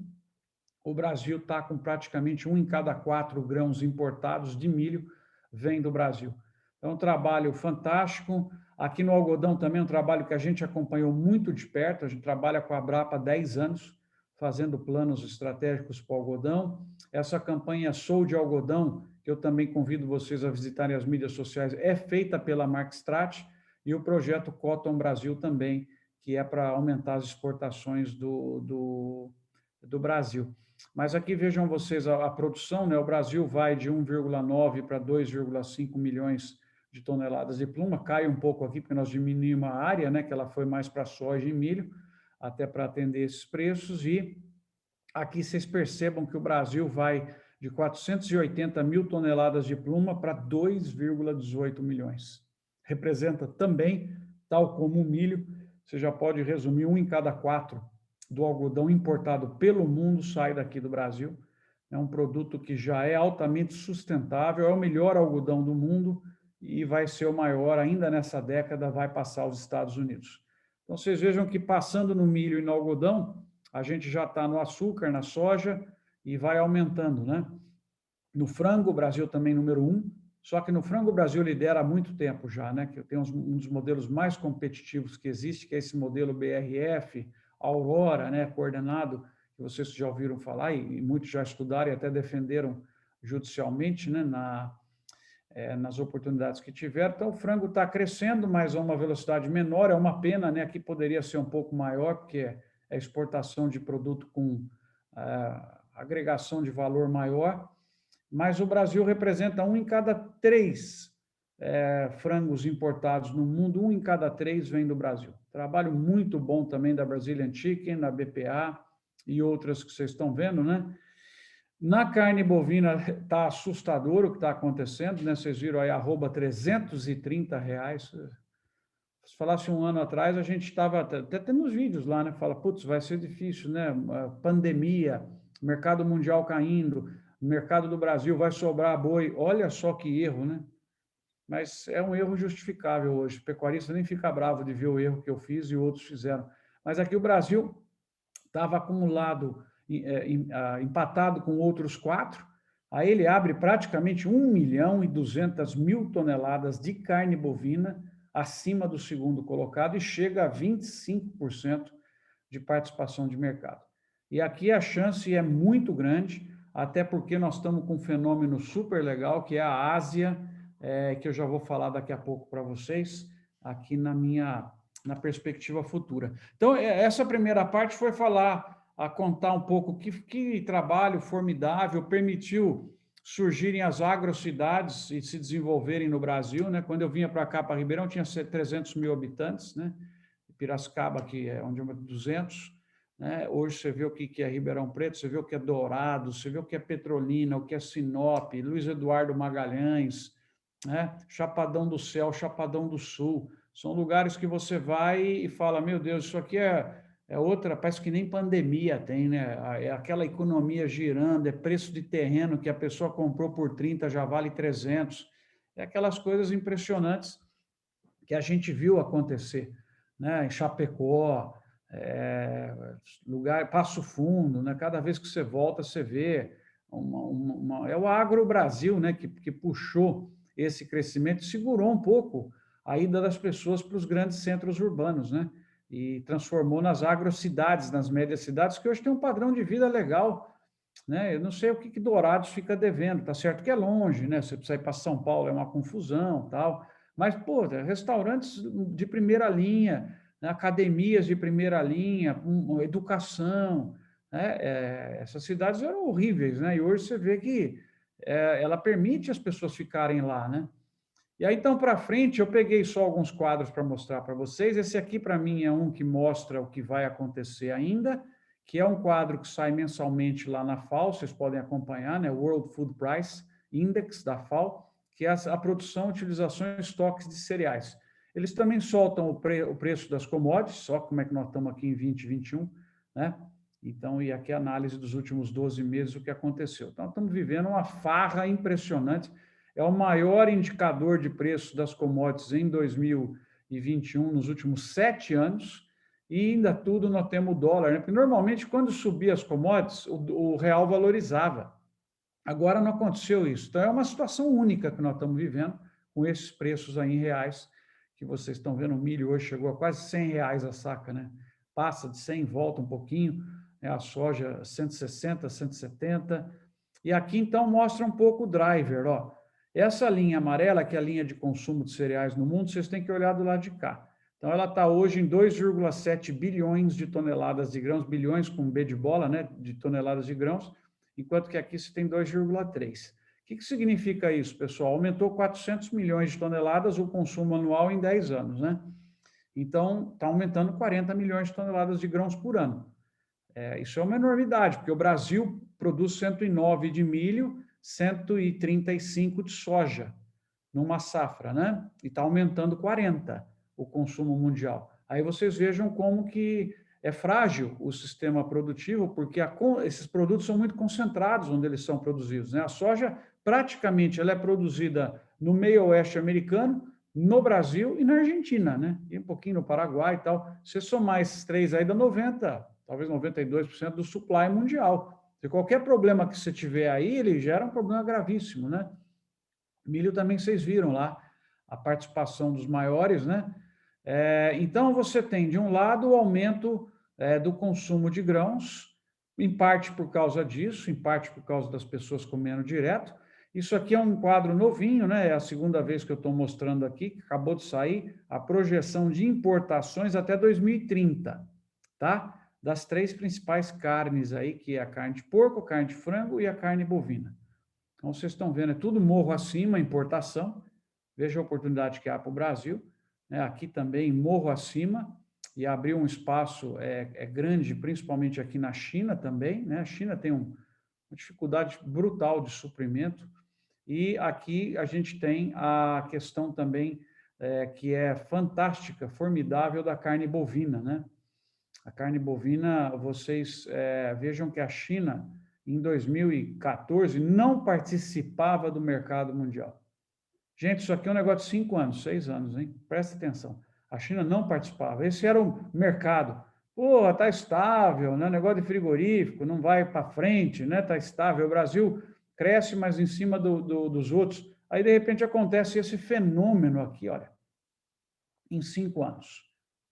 C: o Brasil está com praticamente 1 em cada 4 grãos importados de milho, vem do Brasil. É um trabalho fantástico. Aqui no algodão também é um trabalho que a gente acompanhou muito de perto, a gente trabalha com a Brapa há 10 anos, fazendo planos estratégicos para o algodão. Essa campanha Sou de Algodão, que eu também convido vocês a visitarem as mídias sociais, é feita pela Markstrat, e o projeto Cotton Brasil também, que é para aumentar as exportações do Brasil. Mas aqui vejam vocês a produção, né? O Brasil vai de 1,9 para 2,5 milhões de toneladas de pluma, cai um pouco aqui porque nós diminuímos a área, né? Que ela foi mais para soja e milho, até para atender esses preços, e aqui vocês percebam que o Brasil vai de 480 mil toneladas de pluma para 2,18 milhões. Representa também, tal como o milho, você já pode resumir, 1 em cada 4 do algodão importado pelo mundo sai daqui do Brasil. É um produto que já é altamente sustentável, é o melhor algodão do mundo e vai ser o maior ainda nessa década, vai passar aos Estados Unidos. Então, vocês vejam que passando no milho e no algodão, a gente já está no açúcar, na soja, e vai aumentando, né? No frango, o Brasil também número 1, só que no frango o Brasil lidera há muito tempo já, né? Que tem um dos modelos mais competitivos que existe, que é esse modelo BRF, Aurora, né, coordenado, que vocês já ouviram falar e muitos já estudaram e até defenderam judicialmente, né, nas oportunidades que tiveram. Então, o frango está crescendo, mas a uma velocidade menor, é uma pena, né, aqui poderia ser um pouco maior, porque é exportação de produto com agregação de valor maior, mas o Brasil representa 1 em cada 3 frangos importados no mundo, 1 em cada 3 vem do Brasil. Trabalho muito bom também da Brazilian Chicken, da BPA e outras que vocês estão vendo, né? Na carne bovina está assustador o que está acontecendo, né? Vocês viram aí, R$330. Se falasse um ano atrás, a gente estava, até tendo os vídeos lá, né? Fala, putz, vai ser difícil, né? Pandemia, mercado mundial caindo, mercado do Brasil vai sobrar boi. Olha só que erro, né? mas é um erro justificável hoje. O pecuarista nem fica bravo de ver o erro que eu fiz e outros fizeram. Mas aqui o Brasil estava acumulado, empatado com outros 4, aí ele abre praticamente 1.200.000 toneladas de carne bovina acima do segundo colocado e chega a 25% de participação de mercado. E aqui a chance é muito grande, até porque nós estamos com um fenômeno super legal, que é a Ásia, que eu já vou falar daqui a pouco para vocês, aqui na perspectiva futura. Então, essa primeira parte foi contar um pouco que trabalho formidável permitiu surgirem as agrocidades e se desenvolverem no Brasil, né? Quando eu vinha para cá, para Ribeirão, tinha 300 mil habitantes, né? Piracicaba, que é onde é 200, né? Hoje você vê o que é Ribeirão Preto, você vê o que é Dourados, você vê o que é Petrolina, o que é Sinop, Luiz Eduardo Magalhães, né? Chapadão do Céu, Chapadão do Sul. São lugares que você vai e fala, meu Deus, isso aqui é outra, parece que nem pandemia tem, né? É aquela economia girando, é preço de terreno que a pessoa comprou por 30, já vale 300. É aquelas coisas impressionantes que a gente viu acontecer, né? Em Chapecó, lugar Passo Fundo, né? Cada vez que você volta, você vê é o agro-Brasil, né? Que puxou esse crescimento, segurou um pouco a ida das pessoas para os grandes centros urbanos, né? E transformou nas agrocidades, nas médias cidades, que hoje tem um padrão de vida legal, né? Eu não sei o que Dourados fica devendo, tá certo que é longe, né? Você precisa ir para São Paulo, é uma confusão, tal, mas, pô, restaurantes de primeira linha, né? Academias de primeira linha, educação, né? Essas cidades eram horríveis, né? E hoje você vê que ela permite as pessoas ficarem lá, né? E aí, então, para frente, eu peguei só alguns quadros para mostrar para vocês. Esse aqui, para mim, é um que mostra o que vai acontecer ainda, que é um quadro que sai mensalmente lá na FAO, vocês podem acompanhar, né? World Food Price Index da FAO, que é a produção, utilização e estoques de cereais. Eles também soltam o preço das commodities, só como é que nós estamos aqui em 2021, né? Então, e aqui a análise dos últimos 12 meses, o que aconteceu. Então, estamos vivendo uma farra impressionante. É o maior indicador de preço das commodities em 2021, nos últimos 7 anos, e ainda tudo nós temos o dólar, né? Porque normalmente, quando subia as commodities, o real valorizava. Agora não aconteceu isso. Então, é uma situação única que nós estamos vivendo, com esses preços aí em reais, que vocês estão vendo, o milho hoje chegou a quase R$100 a saca, né? Passa de 100, volta um pouquinho, né? A soja 160, 170. E aqui, então, mostra um pouco o driver, ó. Essa linha amarela, que é a linha de consumo de cereais no mundo, vocês têm que olhar do lado de cá. Então, ela está hoje em 2,7 bilhões de toneladas de grãos, bilhões com B de bola, né, de toneladas de grãos, enquanto que aqui você tem 2,3. O que significa isso, pessoal? Aumentou 400 milhões de toneladas o consumo anual em 10 anos, né? Então, está aumentando 40 milhões de toneladas de grãos por ano. Isso é uma enormidade, porque o Brasil produz 109 de milho, 135 de soja numa safra, né? E está aumentando 40 o consumo mundial. Aí vocês vejam como que é frágil o sistema produtivo, porque esses produtos são muito concentrados onde eles são produzidos, né? A soja, praticamente, ela é produzida no meio oeste americano, no Brasil e na Argentina, né? E um pouquinho no Paraguai e tal. Se somar esses três aí, dá 90%, talvez 92% do supply mundial. Se qualquer problema que você tiver aí, ele gera um problema gravíssimo, né? Milho também vocês viram lá, a participação dos maiores, né? Então, você tem, de um lado, o aumento do consumo de grãos, em parte por causa disso, em parte por causa das pessoas comendo direto. Isso aqui é um quadro novinho, né? É a segunda vez que eu estou mostrando aqui, que acabou de sair, a projeção de importações até 2030, tá? Das 3 principais carnes aí, que é a carne de porco, a carne de frango e a carne bovina. Então, vocês estão vendo, é tudo morro acima, importação. Veja a oportunidade que há para o Brasil. Né? Aqui também, morro acima, e abriu um espaço grande, principalmente aqui na China também. Né? A China tem uma dificuldade brutal de suprimento. E aqui a gente tem a questão também, que é fantástica, formidável, da carne bovina. Né? A carne bovina, vocês vejam que a China, em 2014, não participava do mercado mundial. Gente, isso aqui é um negócio de 5 anos, 6 anos, hein? Presta atenção. A China não participava. Esse era o mercado. Pô, está estável, né? Negócio de frigorífico, não vai para frente, né? Está estável. O Brasil cresce, mas em cima dos outros. Aí, de repente, acontece esse fenômeno aqui, olha, em 5 anos,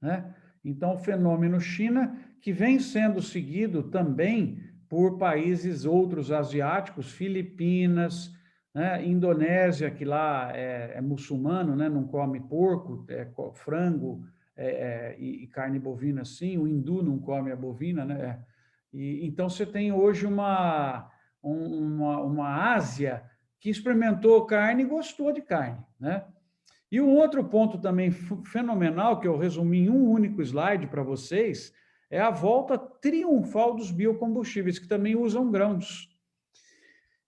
C: né? Então, o fenômeno China, que vem sendo seguido também por países outros asiáticos, Filipinas, né? Indonésia, que lá é muçulmano, né? Não come porco, frango e carne bovina, sim. O hindu não come a bovina, né? Então, você tem hoje uma Ásia que experimentou carne e gostou de carne, né? E um outro ponto também fenomenal, que eu resumi em um único slide para vocês, é a volta triunfal dos biocombustíveis, que também usam grãos.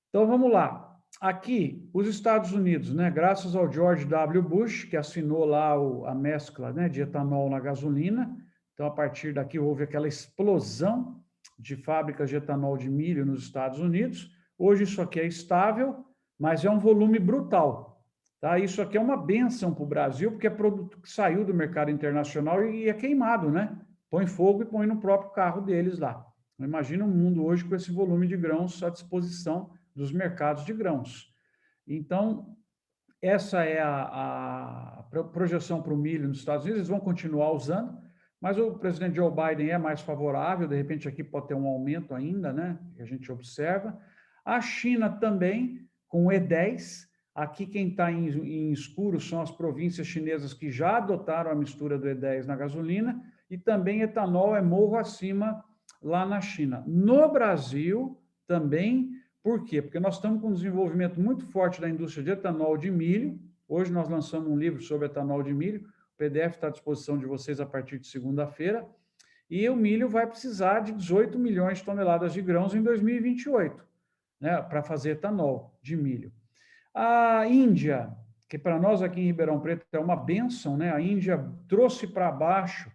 C: Então, vamos lá. Aqui, os Estados Unidos, né, graças ao George W. Bush, que assinou lá a mescla, né, de etanol na gasolina. Então, a partir daqui, houve aquela explosão de fábricas de etanol de milho nos Estados Unidos. Hoje, isso aqui é estável, mas é um volume brutal. Tá? Isso aqui é uma bênção para o Brasil, porque é produto que saiu do mercado internacional e é queimado, né? Põe fogo e põe no próprio carro deles lá. Imagina um mundo hoje com esse volume de grãos à disposição dos mercados de grãos. Então, essa é a projeção para o milho nos Estados Unidos. Eles vão continuar usando, mas o presidente Joe Biden é mais favorável. De repente, aqui pode ter um aumento ainda, né? Que a gente observa. A China também, com o E10. Aqui, quem está em escuro são as províncias chinesas que já adotaram a mistura do E10 na gasolina, e também etanol é morro acima lá na China. No Brasil, também, por quê? Porque nós estamos com um desenvolvimento muito forte da indústria de etanol de milho. Hoje nós lançamos um livro sobre etanol de milho, o PDF está à disposição de vocês a partir de segunda-feira, e o milho vai precisar de 18 milhões de toneladas de grãos em 2028, né, para fazer etanol de milho. A Índia, que para nós aqui em Ribeirão Preto é uma bênção, né? A Índia trouxe para baixo,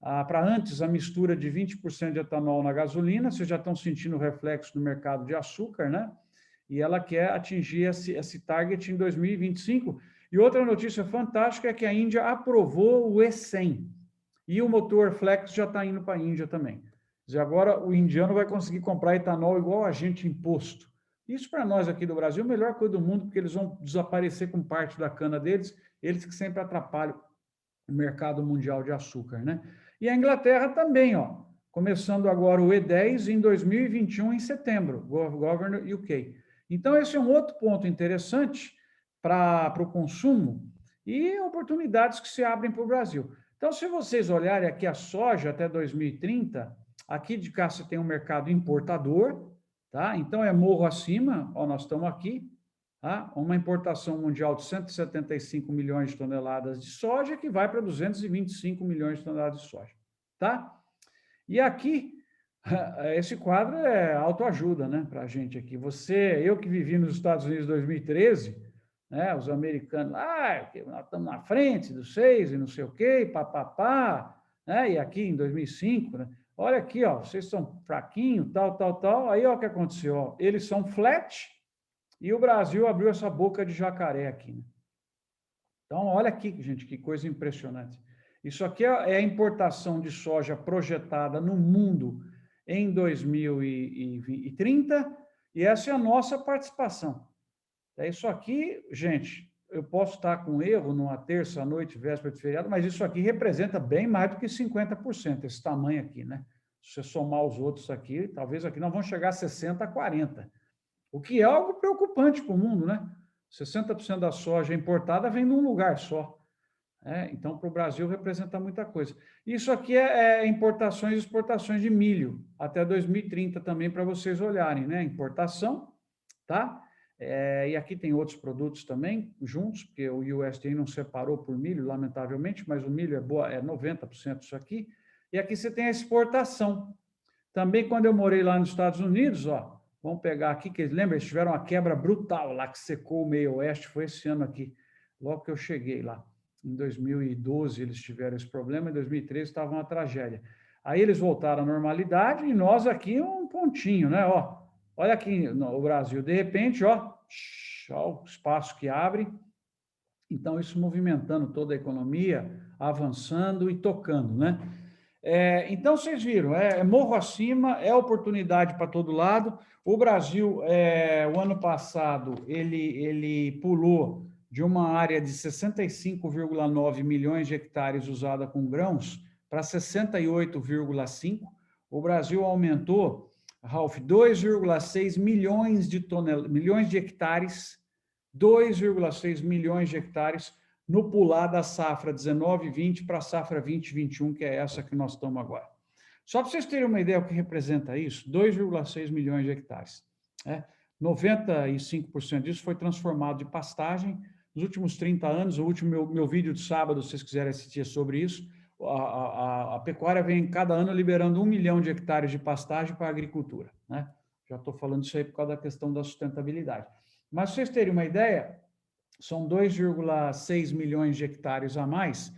C: para antes, a mistura de 20% de etanol na gasolina. Vocês já estão sentindo o reflexo no mercado de açúcar, né? E ela quer atingir esse target em 2025. E outra notícia fantástica é que a Índia aprovou o E100. E o motor flex já está indo para a Índia também. Quer dizer, agora o indiano vai conseguir comprar etanol igual a gente imposto. Isso, para nós aqui do Brasil, é a melhor coisa do mundo, porque eles vão desaparecer com parte da cana deles, eles que sempre atrapalham o mercado mundial de açúcar, né? E a Inglaterra também, ó, começando agora o E10 em 2021, em setembro, Governor UK. Então, esse é um outro ponto interessante para o consumo e oportunidades que se abrem para o Brasil. Então, se vocês olharem aqui a soja até 2030, aqui de cá você tem um mercado importador, tá? Então, é morro acima, ó, nós estamos aqui, tá? Uma importação mundial de 175 milhões de toneladas de soja, que vai para 225 milhões de toneladas de soja, tá? E aqui, esse quadro é autoajuda, né, para a gente aqui. Eu que vivi nos Estados Unidos em 2013, né, os americanos, nós estamos na frente dos 6 e não sei o quê, papapá, né, e aqui em 2005, né, olha aqui, ó, vocês são fraquinhos, tal. Aí, ó, o que aconteceu? Ó, eles são flat e o Brasil abriu essa boca de jacaré aqui. Né? Então, olha aqui, gente, que coisa impressionante. Isso aqui é a importação de soja projetada no mundo em 2030 e essa é a nossa participação. Isso aqui, gente, eu posso estar com erro numa terça-noite, véspera de feriado, mas isso aqui representa bem mais do que 50%, esse tamanho aqui, né? Se você somar os outros aqui, talvez aqui nós vamos chegar a 60 a 40, o que é algo preocupante para o mundo, né? 60% da soja importada vem num lugar só. Então, para o Brasil representa muita coisa. Isso aqui é importações e exportações de milho, até 2030 também, para vocês olharem, né? Importação, tá? E aqui tem outros produtos também, juntos, porque o USDA não separou por milho, lamentavelmente, mas o milho é 90% isso aqui. E aqui você tem a exportação. Também, quando eu morei lá nos Estados Unidos, ó, vamos pegar aqui, que lembra, eles tiveram uma quebra brutal lá, que secou o meio oeste, foi esse ano aqui, logo que eu cheguei lá. Em 2012 eles tiveram esse problema, em 2013 estava uma tragédia. Aí eles voltaram à normalidade e nós aqui um pontinho, né? Ó, olha aqui no Brasil, de repente, ó o espaço que abre, Então, isso movimentando toda a economia, avançando e tocando, né? Então, vocês viram, morro acima, é oportunidade para todo lado. O Brasil, o ano passado, ele pulou de uma área de 65,9 milhões de hectares usada com grãos para 68,5. O Brasil aumentou, Ralf, 2,6 milhões de hectares, 2,6 milhões de hectares no pular da safra 19-20 para a safra 20-21, que é essa que nós estamos agora. Só para vocês terem uma ideia do que representa isso, 2,6 milhões de hectares. 95% disso foi transformado de pastagem. Nos últimos 30 anos, o último meu vídeo de sábado, se vocês quiserem assistir sobre isso, a pecuária vem cada ano liberando 1 milhão de hectares de pastagem para a agricultura, né? Já estou falando isso aí por causa da questão da sustentabilidade. Mas, para vocês terem uma ideia, são 2,6 milhões de hectares a mais.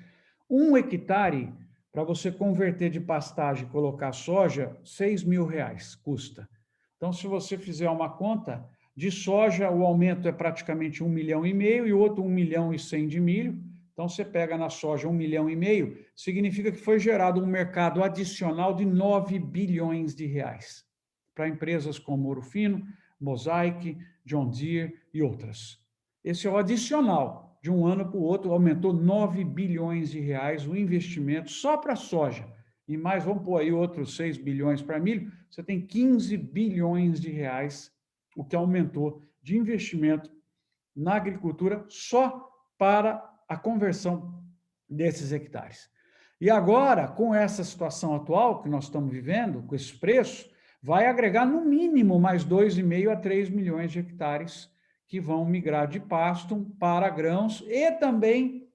C: 1 hectare, para você converter de pastagem e colocar soja, R$6.000 custa. Então, se você fizer uma conta, de soja o aumento é praticamente 1,5 milhão e o outro 1,1 milhão de milho. Então, você pega na soja 1,5 milhão, significa que foi gerado um mercado adicional de 9 bilhões de reais para empresas como Ouro Fino, Mosaic, John Deere e outras. Esse é o adicional. De um ano para o outro, aumentou 9 bilhões de reais o investimento só para a soja. E mais, vamos pôr aí outros 6 bilhões para milho, você tem 15 bilhões de reais, o que aumentou de investimento na agricultura só para a conversão desses hectares. E agora, com essa situação atual que nós estamos vivendo, com esses preços, vai agregar no mínimo mais 2,5 a 3 milhões de hectares que vão migrar de pasto para grãos e também,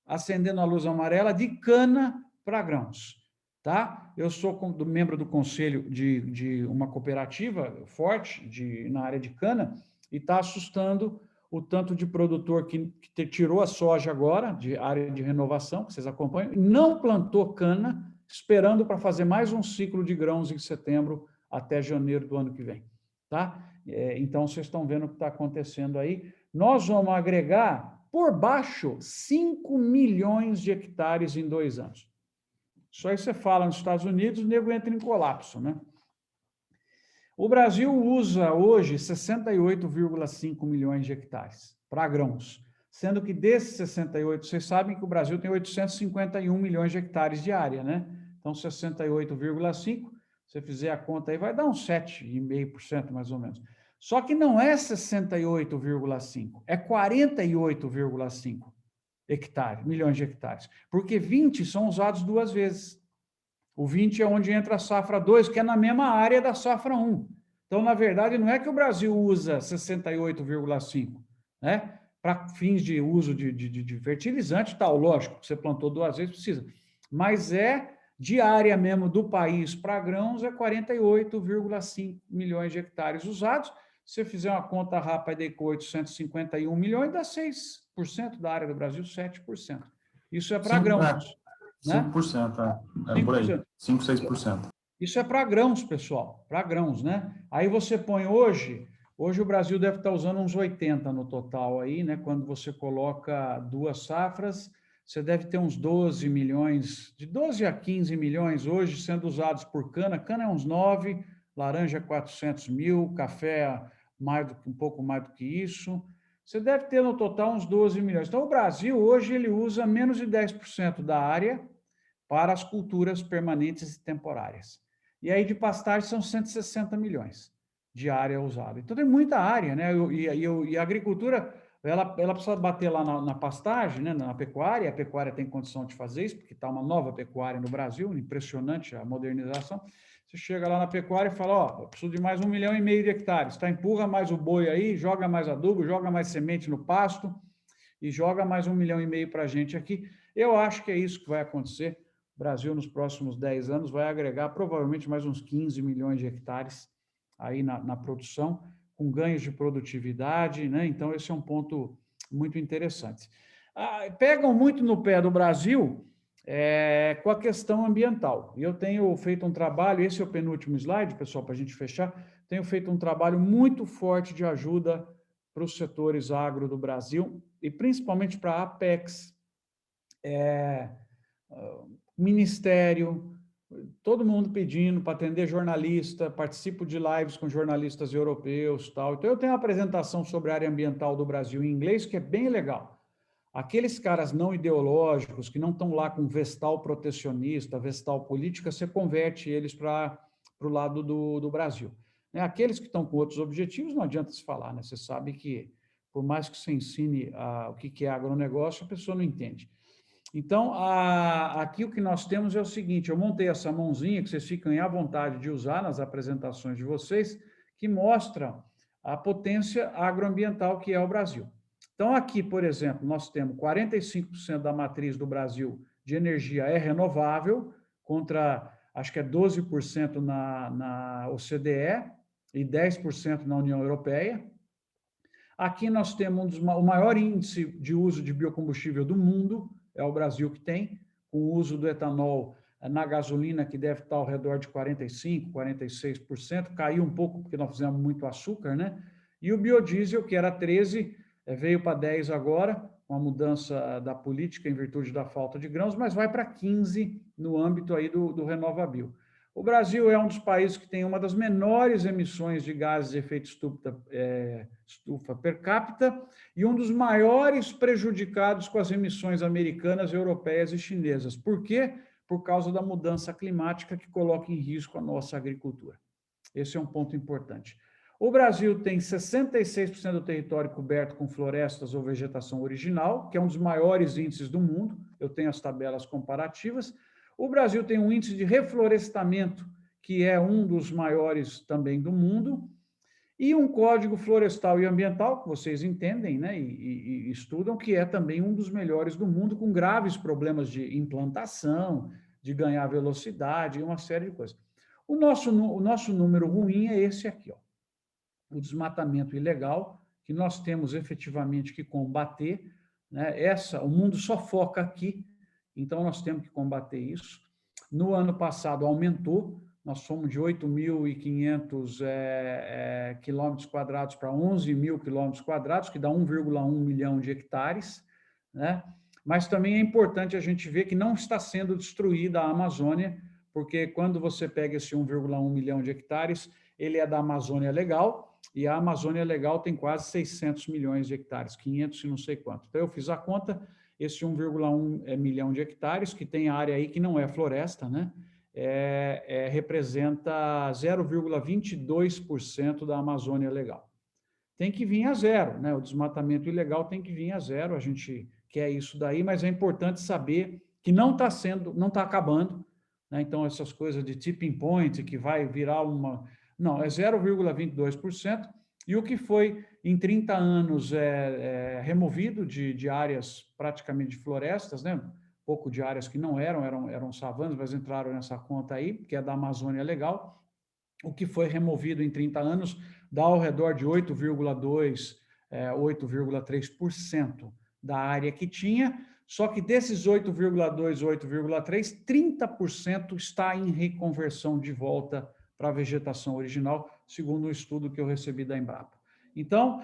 C: acendendo a luz amarela, de cana para grãos. Tá? Eu sou membro do conselho de uma cooperativa forte na área de cana e está assustando o tanto de produtor que tirou a soja agora, de área de renovação, que vocês acompanham, e não plantou cana, esperando para fazer mais um ciclo de grãos em setembro até janeiro do ano que vem. Tá? Então, vocês estão vendo o que está acontecendo aí. Nós vamos agregar, por baixo, 5 milhões de hectares em 2 anos. Só aí você fala nos Estados Unidos, o nego entra em colapso, né? O Brasil usa hoje 68,5 milhões de hectares para grãos, sendo que desses 68, vocês sabem que o Brasil tem 851 milhões de hectares de área, né? Então, 68,5, se você fizer a conta aí, vai dar uns 7,5% mais ou menos. Só que não é 68,5, é 48,5 milhões de hectares, porque 20 são usados 2 vezes. O 20 é onde entra a safra 2, que é na mesma área da safra 1. Então, na verdade, não é que o Brasil usa 68,5, né? Para fins de uso de fertilizante e tal, lógico, você plantou 2 vezes, precisa. Mas de área mesmo do país para grãos, é 48,5 milhões de hectares usados. Se você fizer uma conta rápida com 851 milhões, dá 6% da área do Brasil, 7%. Isso é para grãos.
B: 5%, né? Por aí, 5, 6%.
C: Isso é para grãos, pessoal, para grãos, né? Aí você põe hoje o Brasil deve estar usando uns 80 no total aí, né? Quando você coloca 2 safras, você deve ter uns 12 milhões, de 12 a 15 milhões hoje sendo usados por cana. Cana é uns 9, laranja 400 mil, café um pouco mais do que isso. Você deve ter no total uns 12 milhões. Então, o Brasil hoje ele usa menos de 10% da área para as culturas permanentes e temporárias. E aí de pastagem são 160 milhões de área usada. Então tem muita área, né? E a agricultura, ela precisa bater lá na pastagem, né? Na pecuária, a pecuária tem condição de fazer isso, porque está uma nova pecuária no Brasil, impressionante a modernização. Você chega lá na pecuária e fala, ó, eu preciso de mais 1,5 milhão de hectares, tá? Empurra mais o boi aí, joga mais adubo, joga mais semente no pasto e joga mais 1,5 milhão para a gente aqui. Eu acho que é isso que vai acontecer. O Brasil, nos próximos 10 anos, vai agregar provavelmente mais uns 15 milhões de hectares aí na produção, com ganhos de produtividade, né? Então, esse é um ponto muito interessante. Pegam muito no pé do Brasil com a questão ambiental. E eu tenho feito um trabalho, esse é o penúltimo slide, pessoal, para a gente fechar, tenho feito um trabalho muito forte de ajuda para os setores agro do Brasil, e principalmente para a Apex, Ministério, todo mundo pedindo para atender jornalista, participo de lives com jornalistas europeus, tal. Então, eu tenho uma apresentação sobre a área ambiental do Brasil em inglês, que é bem legal. Aqueles caras não ideológicos, que não estão lá com vestal protecionista, vestal política, você converte eles para o lado do Brasil. Aqueles que estão com outros objetivos, não adianta se falar, né? Você sabe que, por mais que você ensine o que é agronegócio, a pessoa não entende. Então, aqui o que nós temos é o seguinte, eu montei essa mãozinha, que vocês ficam à vontade de usar nas apresentações de vocês, que mostra a potência agroambiental que é o Brasil. Então, aqui, por exemplo, nós temos 45% da matriz do Brasil de energia é renovável, contra, acho que é 12% na OCDE e 10% na União Europeia. Aqui nós temos o maior índice de uso de biocombustível do mundo, é o Brasil que tem, com o uso do etanol na gasolina, que deve estar ao redor de 45%, 46%, caiu um pouco porque nós fizemos muito açúcar, né? E o biodiesel, que era 13%, veio para 10% agora, com a mudança da política em virtude da falta de grãos, mas vai para 15% no âmbito aí do RenovaBio. O Brasil é um dos países que tem uma das menores emissões de gases de efeito estufa per capita e um dos maiores prejudicados com as emissões americanas, europeias e chinesas. Por quê? Por causa da mudança climática que coloca em risco a nossa agricultura. Esse é um ponto importante. O Brasil tem 66% do território coberto com florestas ou vegetação original, que é um dos maiores índices do mundo. Eu tenho as tabelas comparativas. O Brasil tem um índice de reflorestamento, que é um dos maiores também do mundo, e um código florestal e ambiental, que vocês entendem, né, e estudam, que é também um dos melhores do mundo, com graves problemas de implantação, de ganhar velocidade, e uma série de coisas. O nosso número ruim é esse aqui, ó, o desmatamento ilegal, que nós temos efetivamente que combater, né? O mundo só foca aqui, então nós temos que combater isso. No ano passado aumentou, nós fomos de 8.500 quilômetros quadrados para 11.000 quilômetros quadrados, que dá 1,1 milhão de hectares, né? Mas também é importante a gente ver que não está sendo destruída a Amazônia, porque quando você pega esse 1,1 milhão de hectares, ele é da Amazônia Legal, e a Amazônia Legal tem quase 600 milhões de hectares, 500 e não sei quanto. Então, eu fiz a conta, esse 1,1 milhão de hectares, que tem área aí que não é floresta, né? Representa 0,22% da Amazônia Legal. Tem que vir a zero, né? O desmatamento ilegal tem que vir a zero, a gente quer isso daí, mas é importante saber que não está acabando, né? Então, essas coisas de tipping point, que vai virar uma... Não, é 0,22%, e o que foi, em 30 anos, removido de áreas praticamente de florestas, né? Pouco de áreas que não eram savanas, mas entraram nessa conta aí, que é da Amazônia Legal. O que foi removido em 30 anos dá ao redor de 8,2%, 8,3% da área que tinha, só que desses 8,2%, 8,3%, 30% está em reconversão de volta para a vegetação original, segundo um estudo que eu recebi da Embrapa. Então,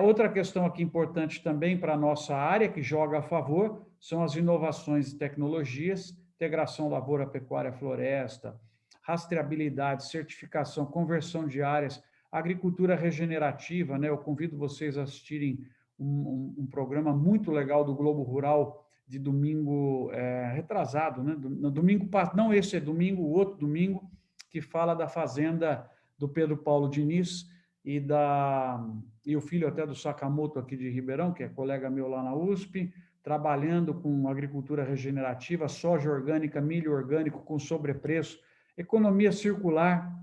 C: outra questão aqui importante também para a nossa área, que joga a favor, são as inovações e tecnologias, integração lavoura, pecuária, floresta, rastreabilidade, certificação, conversão de áreas, agricultura regenerativa, né? Eu convido vocês a assistirem um programa muito legal do Globo Rural de domingo retrasado, né? No domingo, não esse é domingo, o outro domingo, que fala da fazenda do Pedro Paulo Diniz e o filho até do Sakamoto aqui de Ribeirão, que é colega meu lá na USP, trabalhando com agricultura regenerativa, soja orgânica, milho orgânico com sobrepreço, economia circular,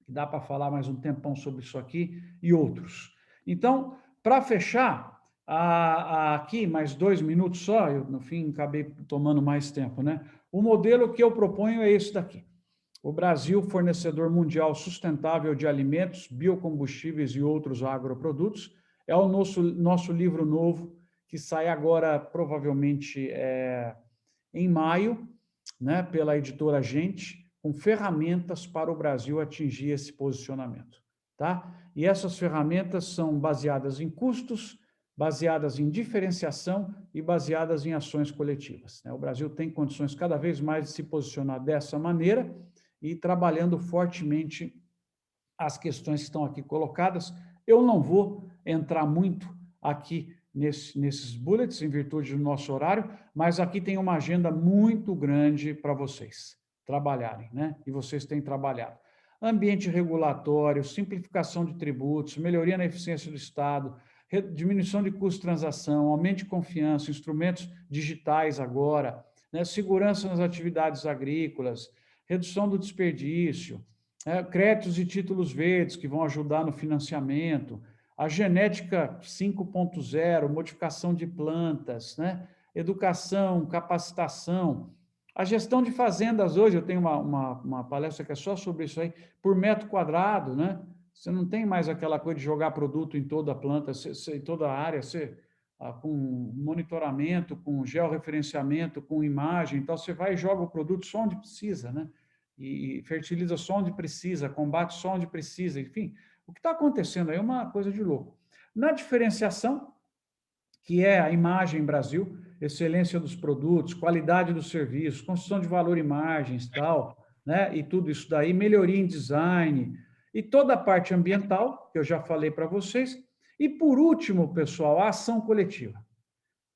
C: que dá para falar mais um tempão sobre isso aqui, e outros. Então, para fechar, aqui, mais 2 minutos só, eu, no fim, acabei tomando mais tempo, né? O modelo que eu proponho é esse daqui. O Brasil, fornecedor mundial sustentável de alimentos, biocombustíveis e outros agroprodutos, é o nosso livro novo, que sai agora, provavelmente, em maio, né, pela editora Gente, com ferramentas para o Brasil atingir esse posicionamento. tá? E essas ferramentas são baseadas em custos, baseadas em diferenciação e baseadas em ações coletivas, né? O Brasil tem condições cada vez mais de se posicionar dessa maneira e trabalhando fortemente as questões que estão aqui colocadas. Eu não vou entrar muito aqui nesses bullets, em virtude do nosso horário, mas aqui tem uma agenda muito grande para vocês trabalharem, né? E vocês têm trabalhado. Ambiente regulatório, simplificação de tributos, melhoria na eficiência do Estado, diminuição de custo de transação, aumento de confiança, instrumentos digitais agora, né? Segurança nas atividades agrícolas, redução do desperdício, créditos e títulos verdes que vão ajudar no financiamento, a genética 5.0, modificação de plantas, né? Educação, capacitação. A gestão de fazendas hoje, eu tenho uma palestra que é só sobre isso aí, por metro quadrado, né? Você não tem mais aquela coisa de jogar produto em toda a planta, em toda a área, com monitoramento, com georreferenciamento, com imagem, então você vai e joga o produto só onde precisa, né? E fertiliza só onde precisa, combate só onde precisa, enfim. O que está acontecendo aí é uma coisa de louco. Na diferenciação, que é a imagem Brasil, excelência dos produtos, qualidade dos serviços, construção de valor e margens, tal, né? E tudo isso daí, melhoria em design, e toda a parte ambiental, que eu já falei para vocês. E, por último, pessoal, a ação coletiva.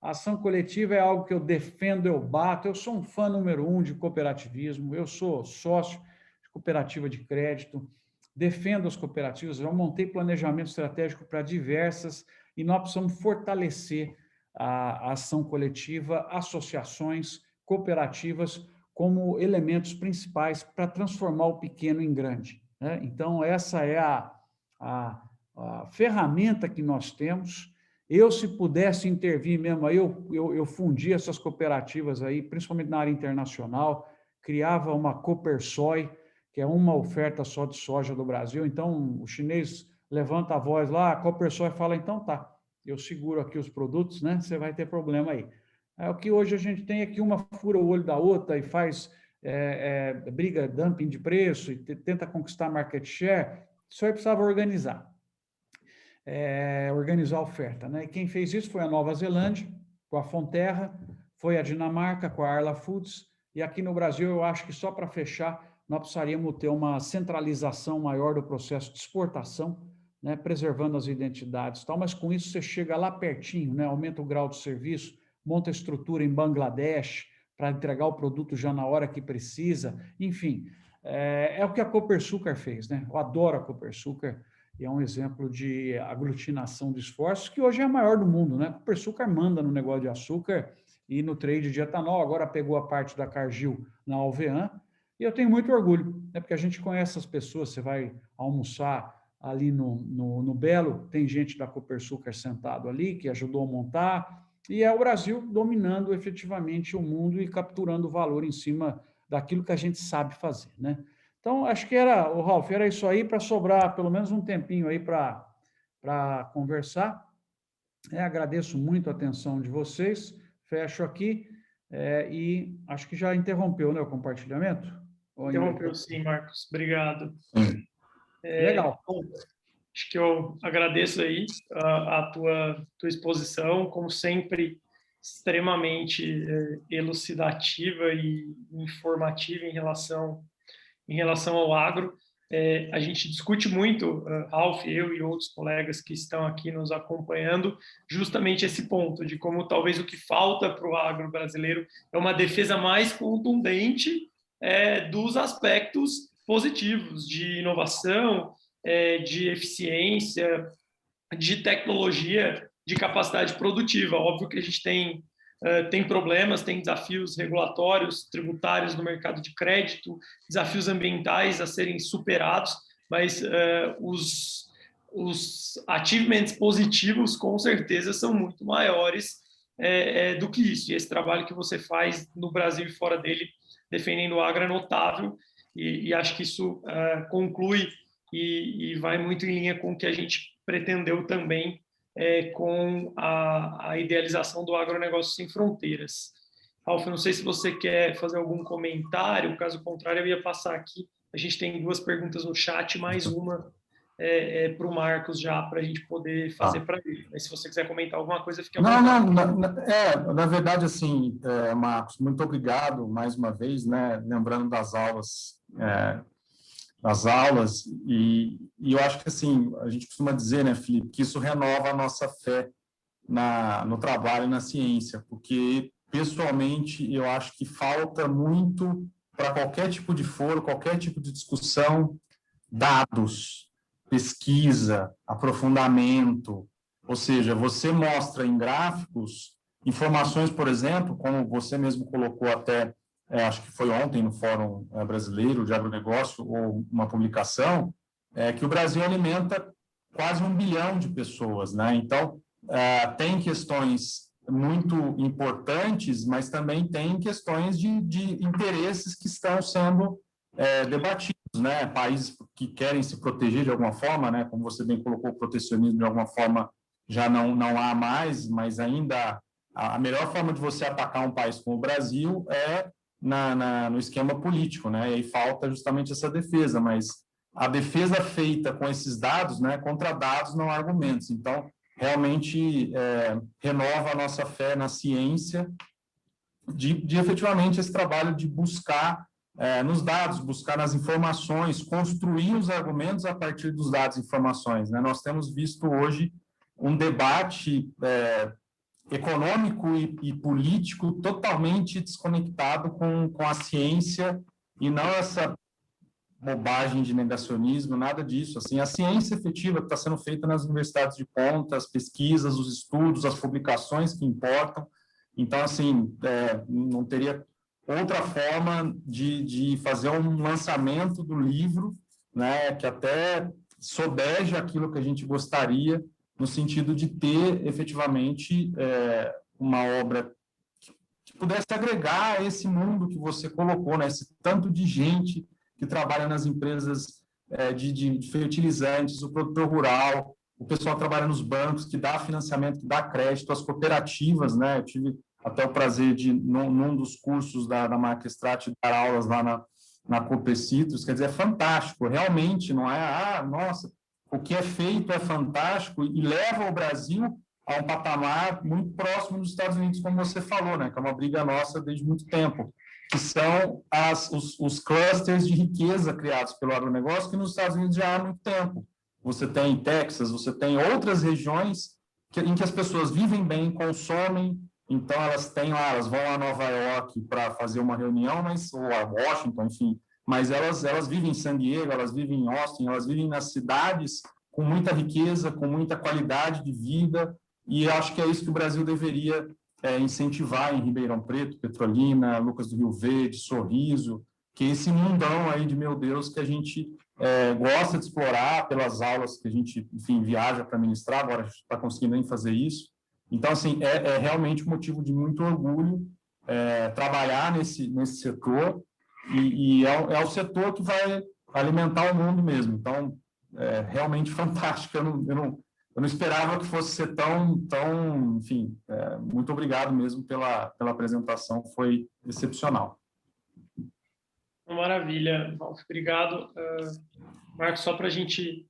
C: A ação coletiva é algo que eu defendo, eu bato. Eu sou um fã número 1 de cooperativismo, eu sou sócio de cooperativa de crédito, defendo as cooperativas, eu montei planejamento estratégico para diversas, e nós precisamos fortalecer a ação coletiva, associações, cooperativas, como elementos principais para transformar o pequeno em grande, né? Então, essa é a ferramenta que nós temos. Eu, se pudesse intervir mesmo, aí eu fundia essas cooperativas aí, principalmente na área internacional, criava uma Copersoi, que é uma oferta só de soja do Brasil. Então, o chinês levanta a voz lá, a Copersoi fala, então tá, eu seguro aqui os produtos, né? Você vai ter problema aí. O que hoje a gente tem é que uma fura o olho da outra e faz briga, dumping de preço, e tenta conquistar market share. Isso aí precisava organizar. Organizar a oferta, né? E quem fez isso foi a Nova Zelândia, com a Fonterra, foi a Dinamarca, com a Arla Foods, e aqui no Brasil, eu acho que só para fechar, nós precisaríamos ter uma centralização maior do processo de exportação, né? Preservando as identidades e tal, mas com isso você chega lá pertinho, né? Aumenta o grau de serviço, monta a estrutura em Bangladesh para entregar o produto já na hora que precisa, enfim, é o que a Copersucar fez, né? Eu adoro a Copersucar, e é um exemplo de aglutinação de esforços, que hoje é a maior do mundo, né? A Copersucar manda no negócio de açúcar e no trade de etanol, agora pegou a parte da Cargill na Alvean, e eu tenho muito orgulho, né? Porque a gente conhece as pessoas, você vai almoçar ali no Belo, tem gente da Copersucar sentado ali, que ajudou a montar, e é o Brasil dominando efetivamente o mundo e capturando valor em cima daquilo que a gente sabe fazer, né? Então, acho que o Ralf, era isso aí, para sobrar pelo menos um tempinho aí para conversar. Agradeço muito a atenção de vocês, fecho aqui, e acho que já interrompeu, né, o compartilhamento?
A: Interrompeu sim, Marcos, obrigado.
C: Legal.
A: Bom, acho que eu agradeço aí a tua exposição, como sempre, extremamente elucidativa e informativa em relação ao agro. A gente discute muito, Ralf, eu e outros colegas que estão aqui nos acompanhando, justamente esse ponto de como talvez o que falta para o agro brasileiro é uma defesa mais contundente dos aspectos positivos de inovação, de eficiência, de tecnologia, de capacidade produtiva. Óbvio que a gente tem problemas, tem desafios regulatórios, tributários no mercado de crédito, desafios ambientais a serem superados, mas os achievements positivos, com certeza, são muito maiores do que isso. E esse trabalho que você faz no Brasil e fora dele, defendendo o agro, é notável, e acho que isso conclui e vai muito em linha com o que a gente pretendeu também com a idealização do agronegócio sem fronteiras. Ralf, não sei se você quer fazer algum comentário, caso contrário, eu ia passar aqui. A gente tem 2 perguntas no chat, mais uma para o Marcos já, para a gente poder fazer para ele. Mas se você quiser comentar alguma coisa, fique à
B: Não,
A: vontade.
B: na verdade, assim, Marcos, muito obrigado mais uma vez, né, lembrando das aulas, e eu acho que, assim, a gente costuma dizer, né, Felipe, que isso renova a nossa fé no trabalho e na ciência, porque, pessoalmente, eu acho que falta muito para qualquer tipo de foro, qualquer tipo de discussão, dados, pesquisa, aprofundamento, ou seja, você mostra em gráficos informações, por exemplo, como você mesmo colocou até, acho que foi ontem no Fórum Brasileiro de Agronegócio, ou uma publicação, que o Brasil alimenta quase 1 bilhão de pessoas, né? Então, tem questões muito importantes, mas também tem questões de interesses que estão sendo debatidos, né? Países que querem se proteger de alguma forma, né? Como você bem colocou, o protecionismo de alguma forma já não há mais, mas ainda a melhor forma de você atacar um país como o Brasil é no esquema político, né? E aí falta justamente essa defesa, mas a defesa feita com esses dados, né? Contra dados não há argumentos. Então, realmente renova a nossa fé na ciência de efetivamente esse trabalho de buscar nos dados, buscar nas informações, construir os argumentos a partir dos dados e informações, né? Nós temos visto hoje um debate econômico e político totalmente desconectado com a ciência e não essa bobagem de negacionismo, nada disso. Assim, a ciência efetiva que está sendo feita nas universidades de ponta, as pesquisas, os estudos, as publicações que importam. Então, assim, não teria outra forma de fazer um lançamento do livro, né, que até sobeja aquilo que a gente gostaria, no sentido de ter, efetivamente, uma obra que pudesse agregar a esse mundo que você colocou, né, esse tanto de gente que trabalha nas empresas de fertilizantes, o produtor rural, o pessoal que trabalha nos bancos, que dá financiamento, que dá crédito, as cooperativas, né? Eu tive até o prazer de, num dos cursos da marca Strat, dar aulas lá na Copecitos, quer dizer, é fantástico, realmente, não é, nossa, o que é feito é fantástico e leva o Brasil a um patamar muito próximo dos Estados Unidos, como você falou, né? Que é uma briga nossa desde muito tempo, que são os clusters de riqueza criados pelo agronegócio, que nos Estados Unidos já há muito tempo. Você tem Texas, você tem outras regiões em que as pessoas vivem bem, consomem, então elas vão a Nova York para fazer uma reunião, ou a Washington, enfim, mas elas vivem em San Diego, elas vivem em Austin, elas vivem nas cidades com muita riqueza, com muita qualidade de vida, e eu acho que é isso que o Brasil deveria incentivar em Ribeirão Preto, Petrolina, Lucas do Rio Verde, Sorriso, que é esse mundão aí de, meu Deus, que a gente gosta de explorar pelas aulas que a gente, enfim, viaja para ministrar, agora a gente está conseguindo nem fazer isso. Então, assim, é realmente um motivo de muito orgulho trabalhar nesse setor, e é o setor que vai alimentar o mundo mesmo. Então, é realmente fantástico. Eu não esperava que fosse ser tão enfim, muito obrigado mesmo pela apresentação, foi excepcional.
A: Maravilha, Ralf, obrigado. Marcos, só para a gente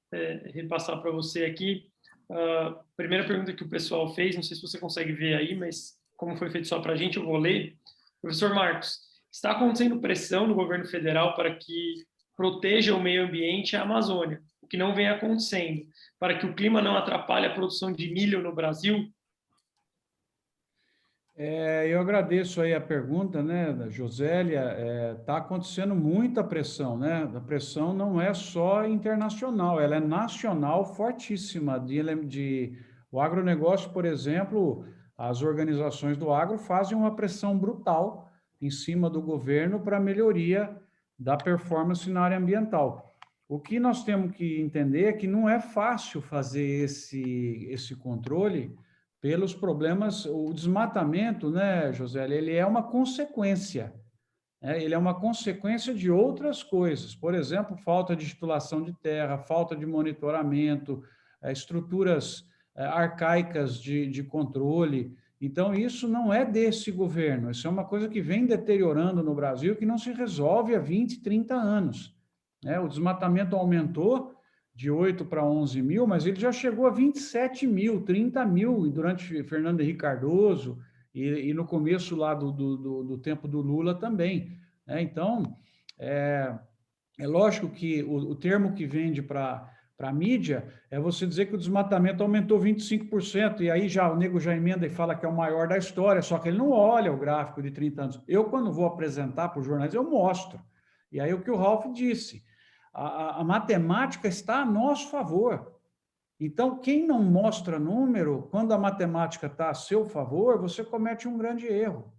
A: repassar para você aqui, a primeira pergunta que o pessoal fez, não sei se você consegue ver aí, mas como foi feito só para a gente, eu vou ler. Professor Marcos, está acontecendo pressão no governo federal para que proteja o meio ambiente e a Amazônia, o que não vem acontecendo, para que o clima não atrapalhe a produção de milho no Brasil?
C: Eu agradeço aí a pergunta, né, da Josélia. Está acontecendo muita pressão, né? A pressão não é só internacional, ela é nacional fortíssima. O agronegócio, por exemplo, as organizações do agro fazem uma pressão brutal em cima do governo para a melhoria da performance na área ambiental. O que nós temos que entender é que não é fácil fazer esse controle pelos problemas. O desmatamento, né, José, ele é uma consequência, né? Ele é uma consequência de outras coisas, por exemplo, falta de titulação de terra, falta de monitoramento, estruturas arcaicas de controle. Então, isso não é desse governo, isso é uma coisa que vem deteriorando no Brasil, que não se resolve há 20, 30 anos. O desmatamento aumentou, de 8 para 11 mil, mas ele já chegou a 27 mil, 30 mil, durante Fernando Henrique Cardoso e no começo lá do tempo do Lula também, né? Então, é lógico que o termo que vende para a mídia é você dizer que o desmatamento aumentou 25%, e aí o nego já emenda e fala que é o maior da história, só que ele não olha o gráfico de 30 anos. Eu, quando vou apresentar para os jornais, eu mostro. E aí o que o Ralph disse, a matemática está a nosso favor. Então, quem não mostra número, quando a matemática está a seu favor, você comete um grande erro.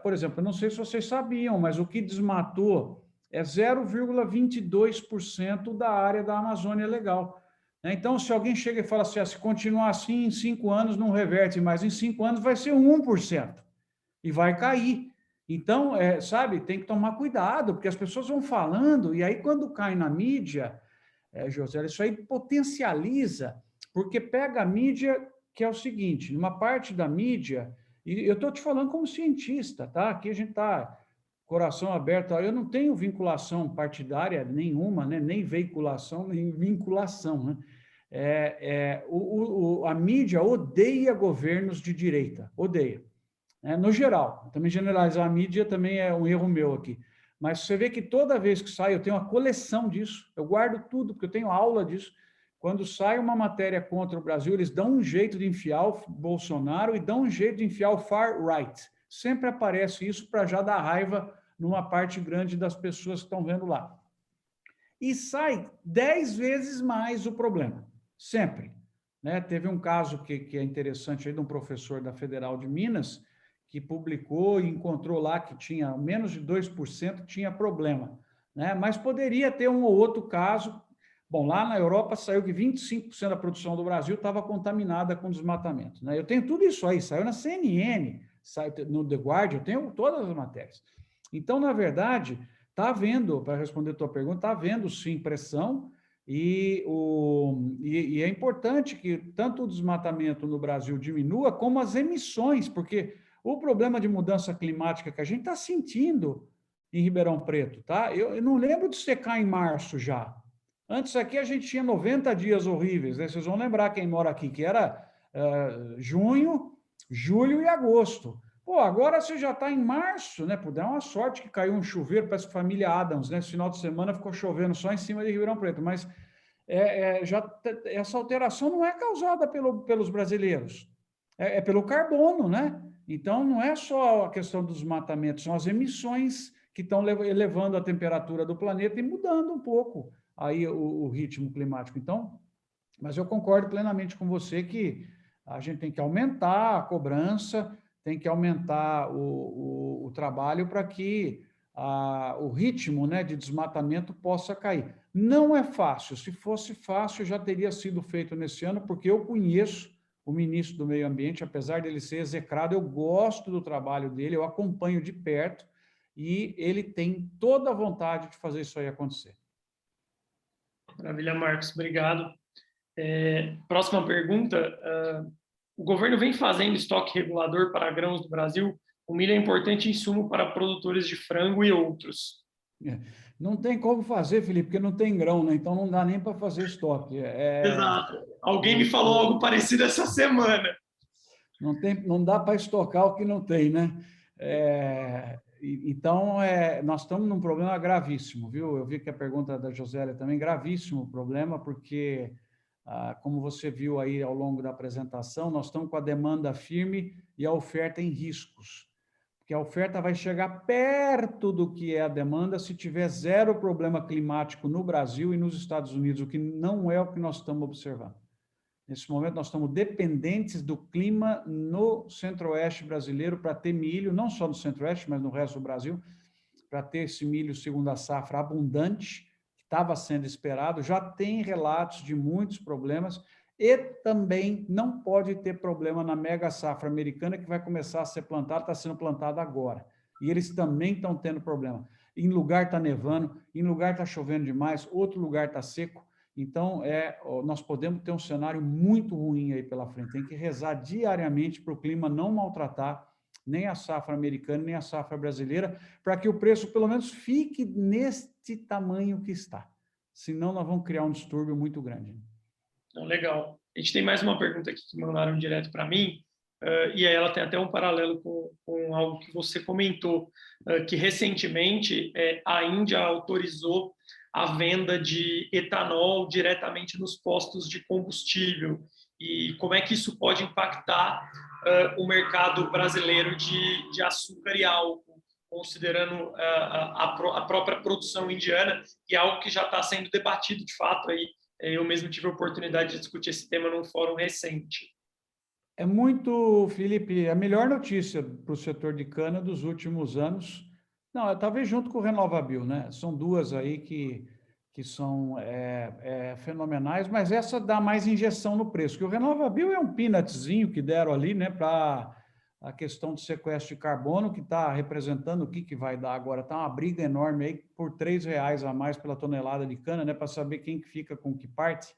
C: Por exemplo, eu não sei se vocês sabiam, mas o que desmatou é 0,22% da área da Amazônia Legal. Então, se alguém chega e fala assim, se continuar assim, em 5 anos não reverte, mas em 5 anos vai ser 1% e vai cair. Então, sabe, tem que tomar cuidado, porque as pessoas vão falando, e aí quando cai na mídia, José, isso aí potencializa, porque pega a mídia, que é o seguinte, numa parte da mídia, e eu estou te falando como cientista, tá? Aqui a gente está coração aberto, eu não tenho vinculação partidária nenhuma, né? Nem veiculação, nem vinculação, né? A mídia odeia governos de direita, odeia. No geral, também generalizar a mídia também é um erro meu aqui. Mas você vê que toda vez que sai, eu tenho uma coleção disso, eu guardo tudo, porque eu tenho aula disso. Quando sai uma matéria contra o Brasil, eles dão um jeito de enfiar o Bolsonaro e dão um jeito de enfiar o far-right. Sempre aparece isso para já dar raiva numa parte grande das pessoas que estão vendo lá. E sai 10 vezes mais o problema, sempre. Teve um caso que é interessante aí de um professor da Federal de Minas, que publicou e encontrou lá que tinha menos de 2% tinha problema, mas poderia ter um ou outro caso. Bom, lá na Europa saiu que 25% da produção do Brasil estava contaminada com desmatamento. Eu tenho tudo isso aí, saiu na CNN, saiu no The Guardian, eu tenho todas as matérias. Então, na verdade, está havendo, para responder a tua pergunta, está havendo sim pressão, e é importante que tanto o desmatamento no Brasil diminua, como as emissões, porque o problema de mudança climática que a gente está sentindo em Ribeirão Preto, tá? Eu não lembro de secar em março já. Antes aqui a gente tinha 90 dias horríveis, né? Vocês vão lembrar quem mora aqui, que era junho, julho e agosto. Pô, agora você já está em março, né? Pô, dá uma sorte que caiu um chuveiro, parece família Adams, né? Esse final de semana ficou chovendo só em cima de Ribeirão Preto, mas essa alteração não é causada pelos brasileiros, é pelo carbono, né? Então, não é só a questão dos desmatamentos, são as emissões que estão elevando a temperatura do planeta e mudando um pouco aí o ritmo climático. Então, mas eu concordo plenamente com você que a gente tem que aumentar a cobrança, tem que aumentar o trabalho para que o ritmo, né, de desmatamento possa cair. Não é fácil. Se fosse fácil, já teria sido feito nesse ano, porque eu conheço o ministro do Meio Ambiente, apesar dele ser execrado, eu gosto do trabalho dele, eu acompanho de perto, e ele tem toda a vontade de fazer isso aí acontecer.
A: Maravilha, Marcos, obrigado. Próxima pergunta. O governo vem fazendo estoque regulador para grãos do Brasil? O milho é importante insumo para produtores de frango e outros.
C: Não tem como fazer, Felipe, porque não tem grão, né? Então não dá nem para fazer estoque.
A: Exato. Alguém me falou algo parecido essa semana.
C: Não dá para estocar o que não tem, né? Então, nós estamos num problema gravíssimo, viu? Eu vi que a pergunta da Josélia também, gravíssimo o problema, porque, como você viu aí ao longo da apresentação, nós estamos com a demanda firme e a oferta em riscos. Porque a oferta vai chegar perto do que é a demanda se tiver zero problema climático no Brasil e nos Estados Unidos, o que não é o que nós estamos observando. Nesse momento, nós estamos dependentes do clima no centro-oeste brasileiro para ter milho, não só no centro-oeste, mas no resto do Brasil, para ter esse milho segunda safra abundante, que estava sendo esperado. Já tem relatos de muitos problemas, e também não pode ter problema na mega safra americana, que vai começar a ser plantada, está sendo plantada agora. E eles também estão tendo problema. Em lugar está nevando, em lugar está chovendo demais, outro lugar está seco. Então, nós podemos ter um cenário muito ruim aí pela frente. Tem que rezar diariamente para o clima não maltratar nem a safra americana, nem a safra brasileira, para que o preço, pelo menos, fique neste tamanho que está. senão nós vamos criar um distúrbio muito grande.
A: Então, legal. A gente tem mais uma pergunta aqui que mandaram direto para mim, e aí ela tem até um paralelo com algo que você comentou, que recentemente a Índia autorizou a venda de etanol diretamente nos postos de combustível. E como é que isso pode impactar o mercado brasileiro de açúcar e álcool, considerando a própria produção indiana, e algo que já está sendo debatido de fato aí. Eu mesmo tive a oportunidade de discutir esse tema num fórum recente.
C: É muito, Felipe, a melhor notícia para o setor de cana dos últimos anos. Não, talvez junto com o RenovaBio, né? São duas aí que são fenomenais, mas essa dá mais injeção no preço, que o RenovaBio é um peanutzinho que deram ali, né, para a questão do sequestro de carbono, que está representando o que vai dar agora. Está uma briga enorme aí por R$3 a mais pela tonelada de cana, né, para saber quem que fica com que parte.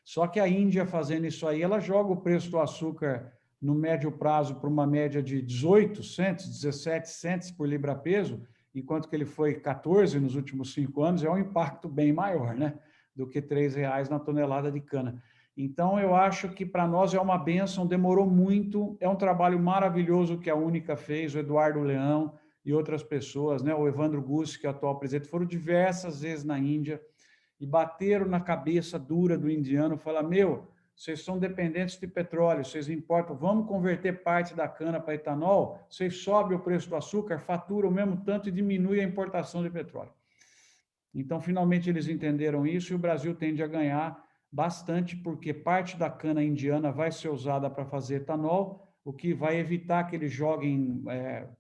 C: Só que a Índia fazendo isso aí, ela joga o preço do açúcar no médio prazo para uma média de 18 cents, 17 cents por libra-peso, enquanto que ele foi 14 nos últimos 5 anos, é um impacto bem maior, né, do que R$3 na tonelada de cana. Então, eu acho que para nós é uma bênção, demorou muito, é um trabalho maravilhoso que a Única fez, o Eduardo Leão e outras pessoas, né, o Evandro Gussi, que é o atual presidente, foram diversas vezes na Índia e bateram na cabeça dura do indiano, falaram, vocês são dependentes de petróleo, vocês importam, vamos converter parte da cana para etanol, vocês sobem o preço do açúcar, faturam o mesmo tanto e diminui a importação de petróleo. Então, finalmente, eles entenderam isso e o Brasil tende a ganhar bastante, porque parte da cana indiana vai ser usada para fazer etanol, o que vai evitar que eles joguem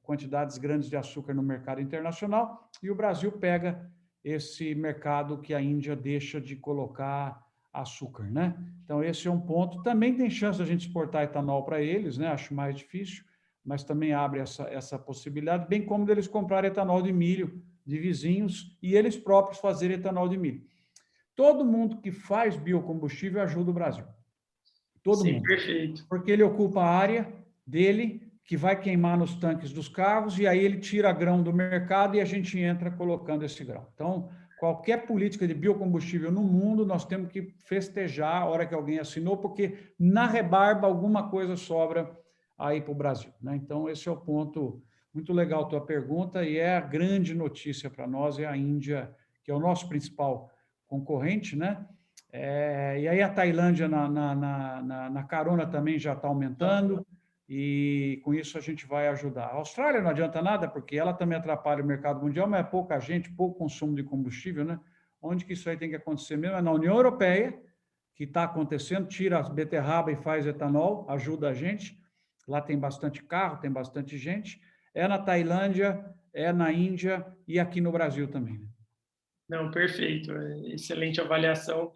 C: quantidades grandes de açúcar no mercado internacional, e o Brasil pega esse mercado que a Índia deixa de colocar açúcar, né? Então, esse é um ponto. Também tem chance de a gente exportar etanol para eles, né? Acho mais difícil, mas também abre essa possibilidade, bem como deles comprar etanol de milho de vizinhos e eles próprios fazerem etanol de milho. Todo mundo que faz biocombustível ajuda o Brasil. Todo mundo.
A: Perfeito.
C: Porque ele ocupa a área dele, que vai queimar nos tanques dos carros, e aí ele tira grão do mercado e a gente entra colocando esse grão. Então, qualquer política de biocombustível no mundo, nós temos que festejar a hora que alguém assinou, porque na rebarba alguma coisa sobra aí para o Brasil, né? Então, esse é o ponto. Muito legal a tua pergunta, e é a grande notícia para nós, é a Índia, que é o nosso principal concorrente, né? E aí a Tailândia na carona também já está aumentando, e com isso a gente vai ajudar. A Austrália não adianta nada, porque ela também atrapalha o mercado mundial, mas é pouca gente, pouco consumo de combustível, né? Onde que isso aí tem que acontecer mesmo? É na União Europeia, que está acontecendo, tira a beterraba e faz etanol, ajuda a gente. Lá tem bastante carro, tem bastante gente. É na Tailândia, é na Índia e aqui no Brasil também.
A: Não, perfeito. Excelente avaliação.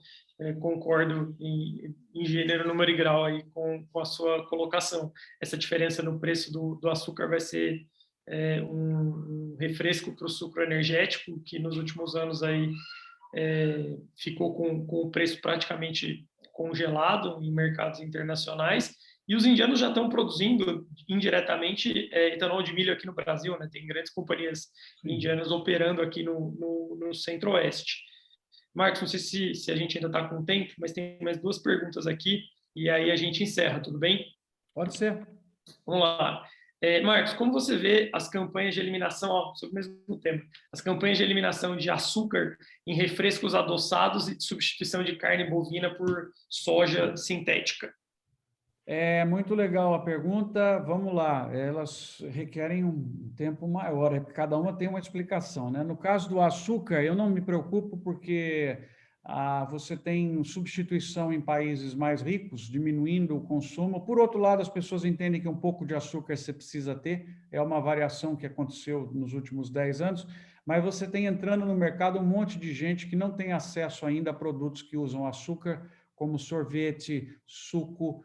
A: Concordo em gênero, número e grau aí com a sua colocação. Essa diferença no preço do açúcar vai ser um refresco para o sucro energético, que nos últimos anos aí ficou com o preço praticamente congelado em mercados internacionais. E os indianos já estão produzindo indiretamente etanol de milho aqui no Brasil, né? Tem grandes companhias indianas operando aqui no Centro-Oeste. Marcos, não sei se a gente ainda está com tempo, mas tem mais 2 perguntas aqui, e aí a gente encerra, tudo bem?
C: Pode ser.
A: Vamos lá. Marcos, como você vê as campanhas de eliminação, sobre o mesmo tema, as campanhas de eliminação de açúcar em refrescos adoçados e de substituição de carne bovina por soja sintética?
C: É muito legal a pergunta. Vamos lá, elas requerem um tempo maior, cada uma tem uma explicação, né? No caso do açúcar, eu não me preocupo porque você tem substituição em países mais ricos, diminuindo o consumo. Por outro lado, as pessoas entendem que um pouco de açúcar você precisa ter, é uma variação que aconteceu nos últimos 10 anos, mas você tem entrando no mercado um monte de gente que não tem acesso ainda a produtos que usam açúcar, como sorvete, suco,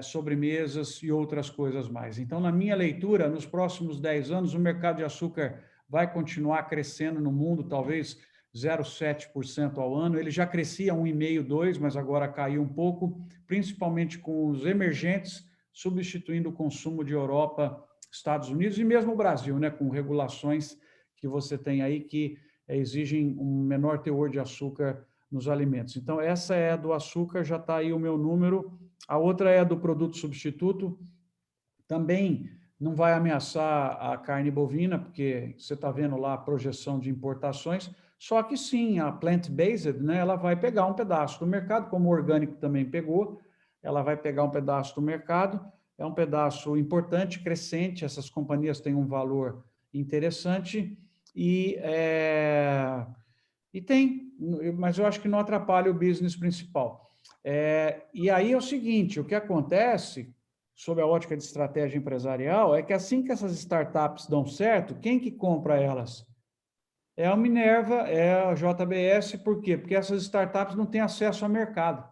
C: sobremesas e outras coisas mais. Então, na minha leitura, nos próximos 10 anos, o mercado de açúcar vai continuar crescendo no mundo, talvez 0,7% ao ano. Ele já crescia 1,5%, 2%, mas agora caiu um pouco, principalmente com os emergentes, substituindo o consumo de Europa, Estados Unidos e mesmo o Brasil, né, com regulações que você tem aí que exigem um menor teor de açúcar nos alimentos. Então, essa é a do açúcar, já está aí o meu número. A outra é a do produto substituto, também não vai ameaçar a carne bovina, porque você está vendo lá a projeção de importações, só que sim, a plant-based, né, ela vai pegar um pedaço do mercado, como o orgânico também pegou, ela vai pegar um pedaço do mercado, é um pedaço importante, crescente, essas companhias têm um valor interessante, tem, mas eu acho que não atrapalha o business principal. E aí é o seguinte, o que acontece, sob a ótica de estratégia empresarial, é que assim que essas startups dão certo, quem que compra elas? É a Minerva, é a JBS, por quê? Porque essas startups não têm acesso ao mercado,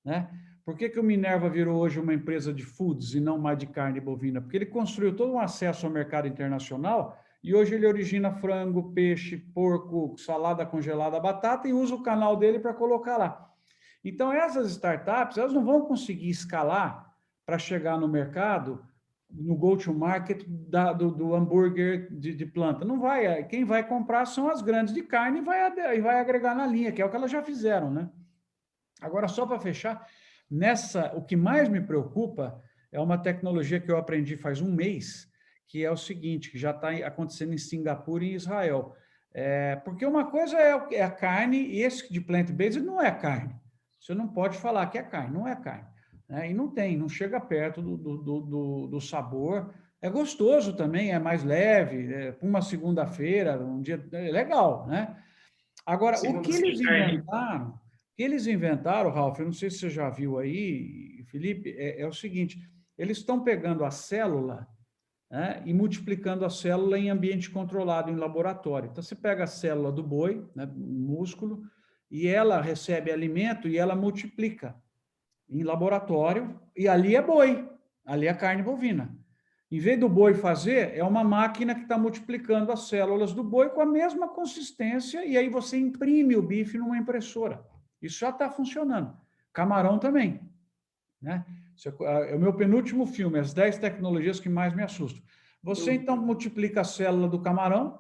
C: né? Por que o Minerva virou hoje uma empresa de foods e não mais de carne bovina? Porque ele construiu todo um acesso ao mercado internacional e hoje ele origina frango, peixe, porco, salada congelada, batata e usa o canal dele para colocar lá. Então, essas startups, elas não vão conseguir escalar para chegar no mercado, no go-to-market do hambúrguer de planta. Não vai. Quem vai comprar são as grandes de carne e vai agregar na linha, que é o que elas já fizeram, né? Agora, só para fechar, o que mais me preocupa é uma tecnologia que eu aprendi faz um mês, que é o seguinte, que já está acontecendo em Singapura e em Israel. Porque uma coisa é a carne, e esse de plant-based não é carne. Você não pode falar que é carne, não é carne. Né? E não chega perto do sabor. É gostoso também, é mais leve, para uma segunda-feira, um dia, é legal, né? Agora, o que eles inventaram, Ralf, eu não sei se você já viu aí, Felipe, é o seguinte, eles estão pegando a célula, né, e multiplicando a célula em ambiente controlado, em laboratório. Então, você pega a célula do boi, né, músculo, e ela recebe alimento e ela multiplica em laboratório, e ali é boi, ali é carne bovina. Em vez do boi fazer, é uma máquina que está multiplicando as células do boi com a mesma consistência, e aí você imprime o bife numa impressora. Isso já está funcionando. Camarão também. Né? É o meu penúltimo filme, as 10 tecnologias que mais me assustam. Você, então, multiplica a célula do camarão,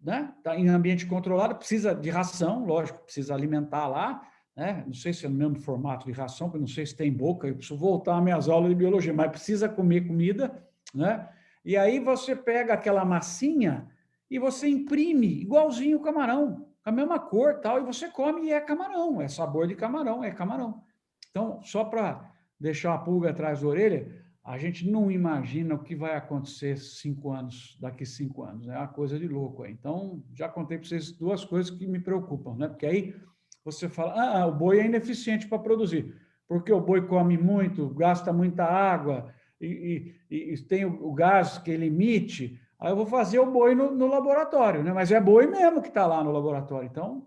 C: né? Tá em ambiente controlado, precisa de ração, lógico, precisa alimentar lá, né? Não sei se é no mesmo formato de ração, porque não sei se tem boca, eu preciso voltar às minhas aulas de biologia, mas precisa comer comida, né? E aí você pega aquela massinha e você imprime igualzinho o camarão, com a mesma cor, tal, e você come e é camarão, é sabor de camarão, é camarão. Então, só para deixar a pulga atrás da orelha, a gente não imagina o que vai acontecer daqui 5 anos. É uma coisa de louco. Então, já contei para vocês 2 coisas que me preocupam, né? Porque aí você fala, o boi é ineficiente para produzir, porque o boi come muito, gasta muita água, e tem o gás que ele emite, aí eu vou fazer o boi no laboratório, né? Mas é boi mesmo que está lá no laboratório. Então,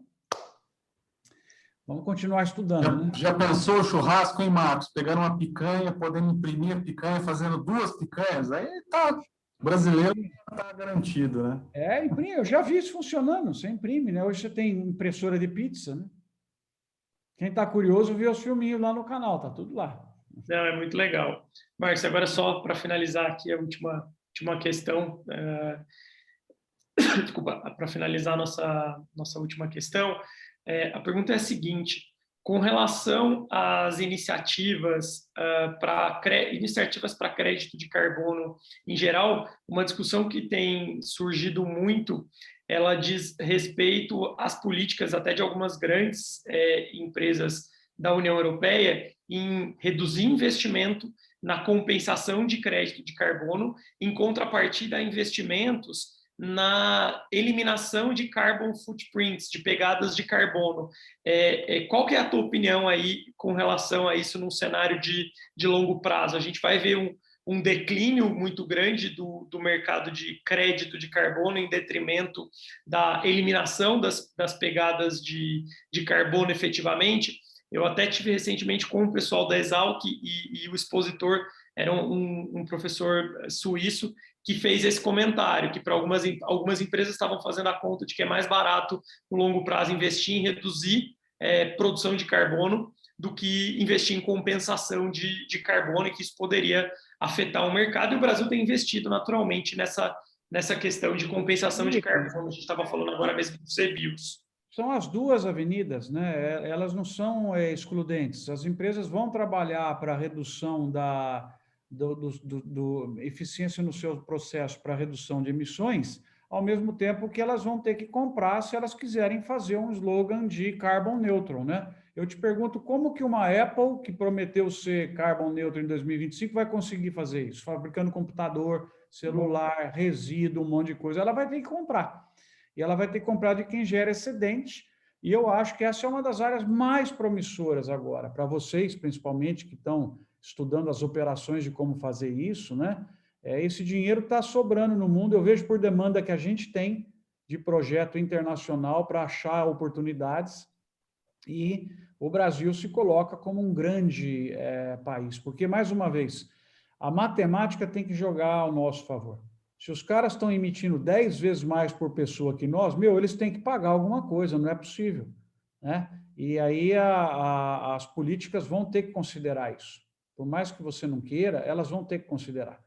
C: vamos continuar estudando, né?
B: Já pensou o churrasco, hein, Marcos? Pegando uma picanha, podendo imprimir a picanha, fazendo 2 picanhas, aí tá, o brasileiro está garantido, né?
C: Imprime, eu já vi isso funcionando, você imprime, né? Hoje você tem impressora de pizza, né? Quem está curioso, vê os filminhos lá no canal, tá tudo lá.
A: Não, é muito legal. Marcos, agora só para finalizar aqui a última questão, desculpa, para finalizar nossa última questão, a pergunta é a seguinte: com relação às iniciativas para crédito de carbono em geral, uma discussão que tem surgido muito, ela diz respeito às políticas até de algumas grandes empresas da União Europeia em reduzir investimento na compensação de crédito de carbono, em contrapartida a investimentos na eliminação de carbon footprints, de pegadas de carbono. Qual que é a tua opinião aí com relação a isso num cenário de longo prazo? A gente vai ver um declínio muito grande do mercado de crédito de carbono em detrimento da eliminação das pegadas de carbono efetivamente? Eu até tive recentemente com o pessoal da Exalc e o expositor era um professor suíço que fez esse comentário, que para algumas empresas estavam fazendo a conta de que é mais barato, no longo prazo, investir em reduzir produção de carbono do que investir em compensação de carbono, e que isso poderia afetar o mercado. E o Brasil tem investido naturalmente nessa questão de compensação de carbono. A gente estava falando agora mesmo dos CBIOS.
C: São as duas avenidas, né? Elas não são excludentes. As empresas vão trabalhar para a redução da eficiência no seu processo para redução de emissões, ao mesmo tempo que elas vão ter que comprar se elas quiserem fazer um slogan de carbon neutral, né? Eu te pergunto como que uma Apple, que prometeu ser carbon neutral em 2025, vai conseguir fazer isso? Fabricando computador, celular, resíduo, um monte de coisa. Ela vai ter que comprar. E ela vai ter que comprar de quem gera excedente. E eu acho que essa é uma das áreas mais promissoras agora, para vocês, principalmente, que estão estudando as operações de como fazer isso, né? Esse dinheiro está sobrando no mundo. Eu vejo por demanda que a gente tem de projeto internacional para achar oportunidades, e o Brasil se coloca como um grande país, porque, mais uma vez, a matemática tem que jogar ao nosso favor. Se os caras estão emitindo 10 vezes mais por pessoa que nós, eles têm que pagar alguma coisa, não é possível, né? E aí as políticas vão ter que considerar isso. Por mais que você não queira, elas vão ter que considerar.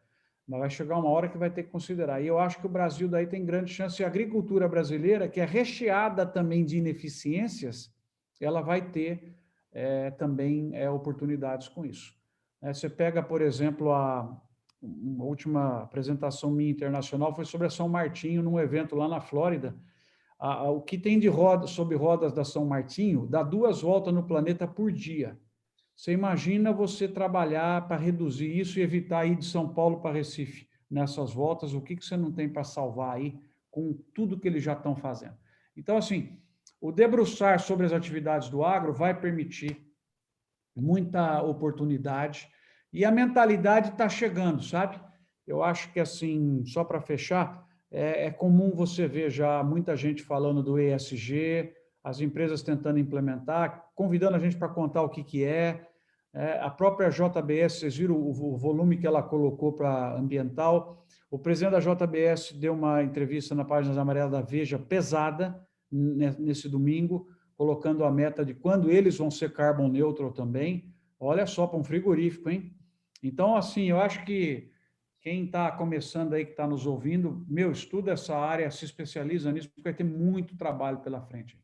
C: Mas vai chegar uma hora que vai ter que considerar. E eu acho que o Brasil daí tem grande chance. E a agricultura brasileira, que é recheada também de ineficiências, ela vai ter também oportunidades com isso. Você pega, por exemplo, uma última apresentação minha internacional foi sobre a São Martinho, num evento lá na Flórida. O que tem de rodas, sobre rodas da São Martinho, dá 2 voltas no planeta por dia. Você imagina você trabalhar para reduzir isso e evitar ir de São Paulo para Recife nessas voltas, o que você não tem para salvar aí com tudo que eles já estão fazendo. Então, assim, o debruçar sobre as atividades do agro vai permitir muita oportunidade, e a mentalidade está chegando, sabe? Eu acho que, assim, só para fechar, é comum você ver já muita gente falando do ESG, as empresas tentando implementar, convidando a gente para contar o que é. A própria JBS, vocês viram o volume que ela colocou para ambiental. O presidente da JBS deu uma entrevista na página amarela da Veja, pesada, nesse domingo, colocando a meta de quando eles vão ser carbon neutral também. Olha só, para um frigorífico, hein? Então, assim, eu acho que quem está começando aí, que está nos ouvindo, estuda essa área, se especializa nisso, porque vai ter muito trabalho pela frente.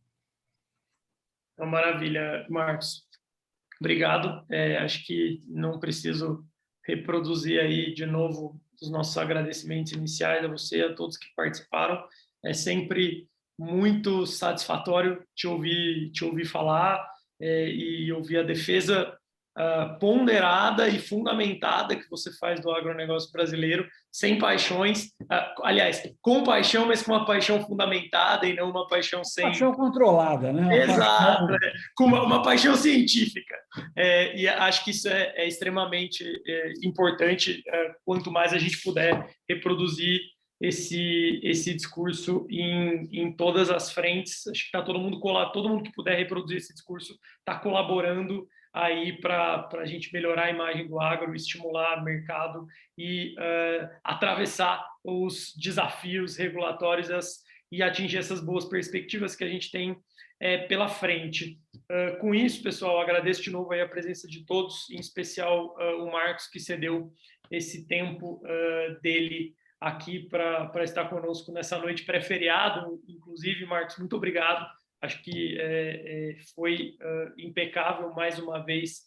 A: Então, maravilha, Marcos. Obrigado. Acho que não preciso reproduzir aí de novo os nossos agradecimentos iniciais a você e a todos que participaram. É sempre muito satisfatório te ouvir falar e ouvir a defesa ponderada e fundamentada que você faz do agronegócio brasileiro, sem paixões, aliás, com paixão, mas com uma paixão fundamentada e não uma paixão sem...
C: Paixão controlada, né?
A: Exato, com uma paixão científica. E acho que isso é extremamente importante, quanto mais a gente puder reproduzir esse discurso em todas as frentes. Acho que está todo mundo que puder reproduzir esse discurso está colaborando aí para a gente melhorar a imagem do agro, estimular o mercado e atravessar os desafios regulatórios e atingir essas boas perspectivas que a gente tem pela frente. Com isso, pessoal, agradeço de novo aí a presença de todos, em especial o Marcos, que cedeu esse tempo dele aqui para estar conosco nessa noite pré-feriado. Inclusive, Marcos, muito obrigado. Acho que foi impecável mais uma vez.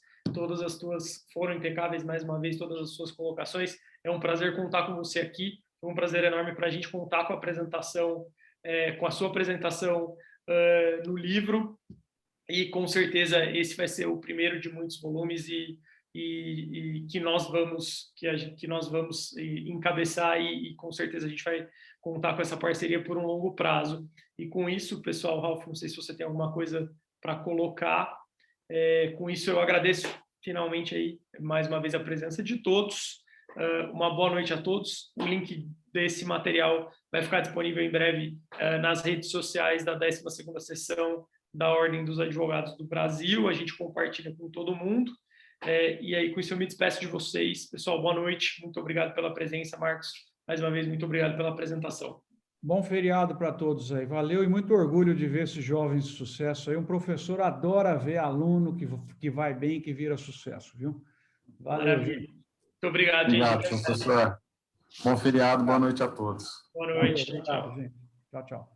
A: Foram impecáveis mais uma vez todas as suas colocações. É um prazer contar com você aqui. Foi um prazer enorme para a gente contar com a apresentação, com a sua apresentação no livro. E com certeza esse vai ser o primeiro de muitos volumes e que nós vamos encabeçar e com certeza a gente vai contar com essa parceria por um longo prazo. E com isso, pessoal, Ralf, não sei se você tem alguma coisa para colocar. Com isso, eu agradeço finalmente aí mais uma vez a presença de todos. Uma boa noite a todos. O link desse material vai ficar disponível em breve nas redes sociais da 12ª sessão da Ordem dos Advogados do Brasil. A gente compartilha com todo mundo. E aí, com isso, eu me despeço de vocês. Pessoal, boa noite. Muito obrigado pela presença, Marcos. Mais uma vez, muito obrigado pela apresentação.
C: Bom feriado para todos aí. Valeu e muito orgulho de ver esses jovens de sucesso aí. Um professor adora ver aluno que vai bem, que vira sucesso, viu?
A: Valeu, gente. Muito obrigado, gente.
B: Obrigado, professor. Bom feriado, boa noite a todos.
A: Boa noite.
C: Obrigado, gente. Tchau, tchau.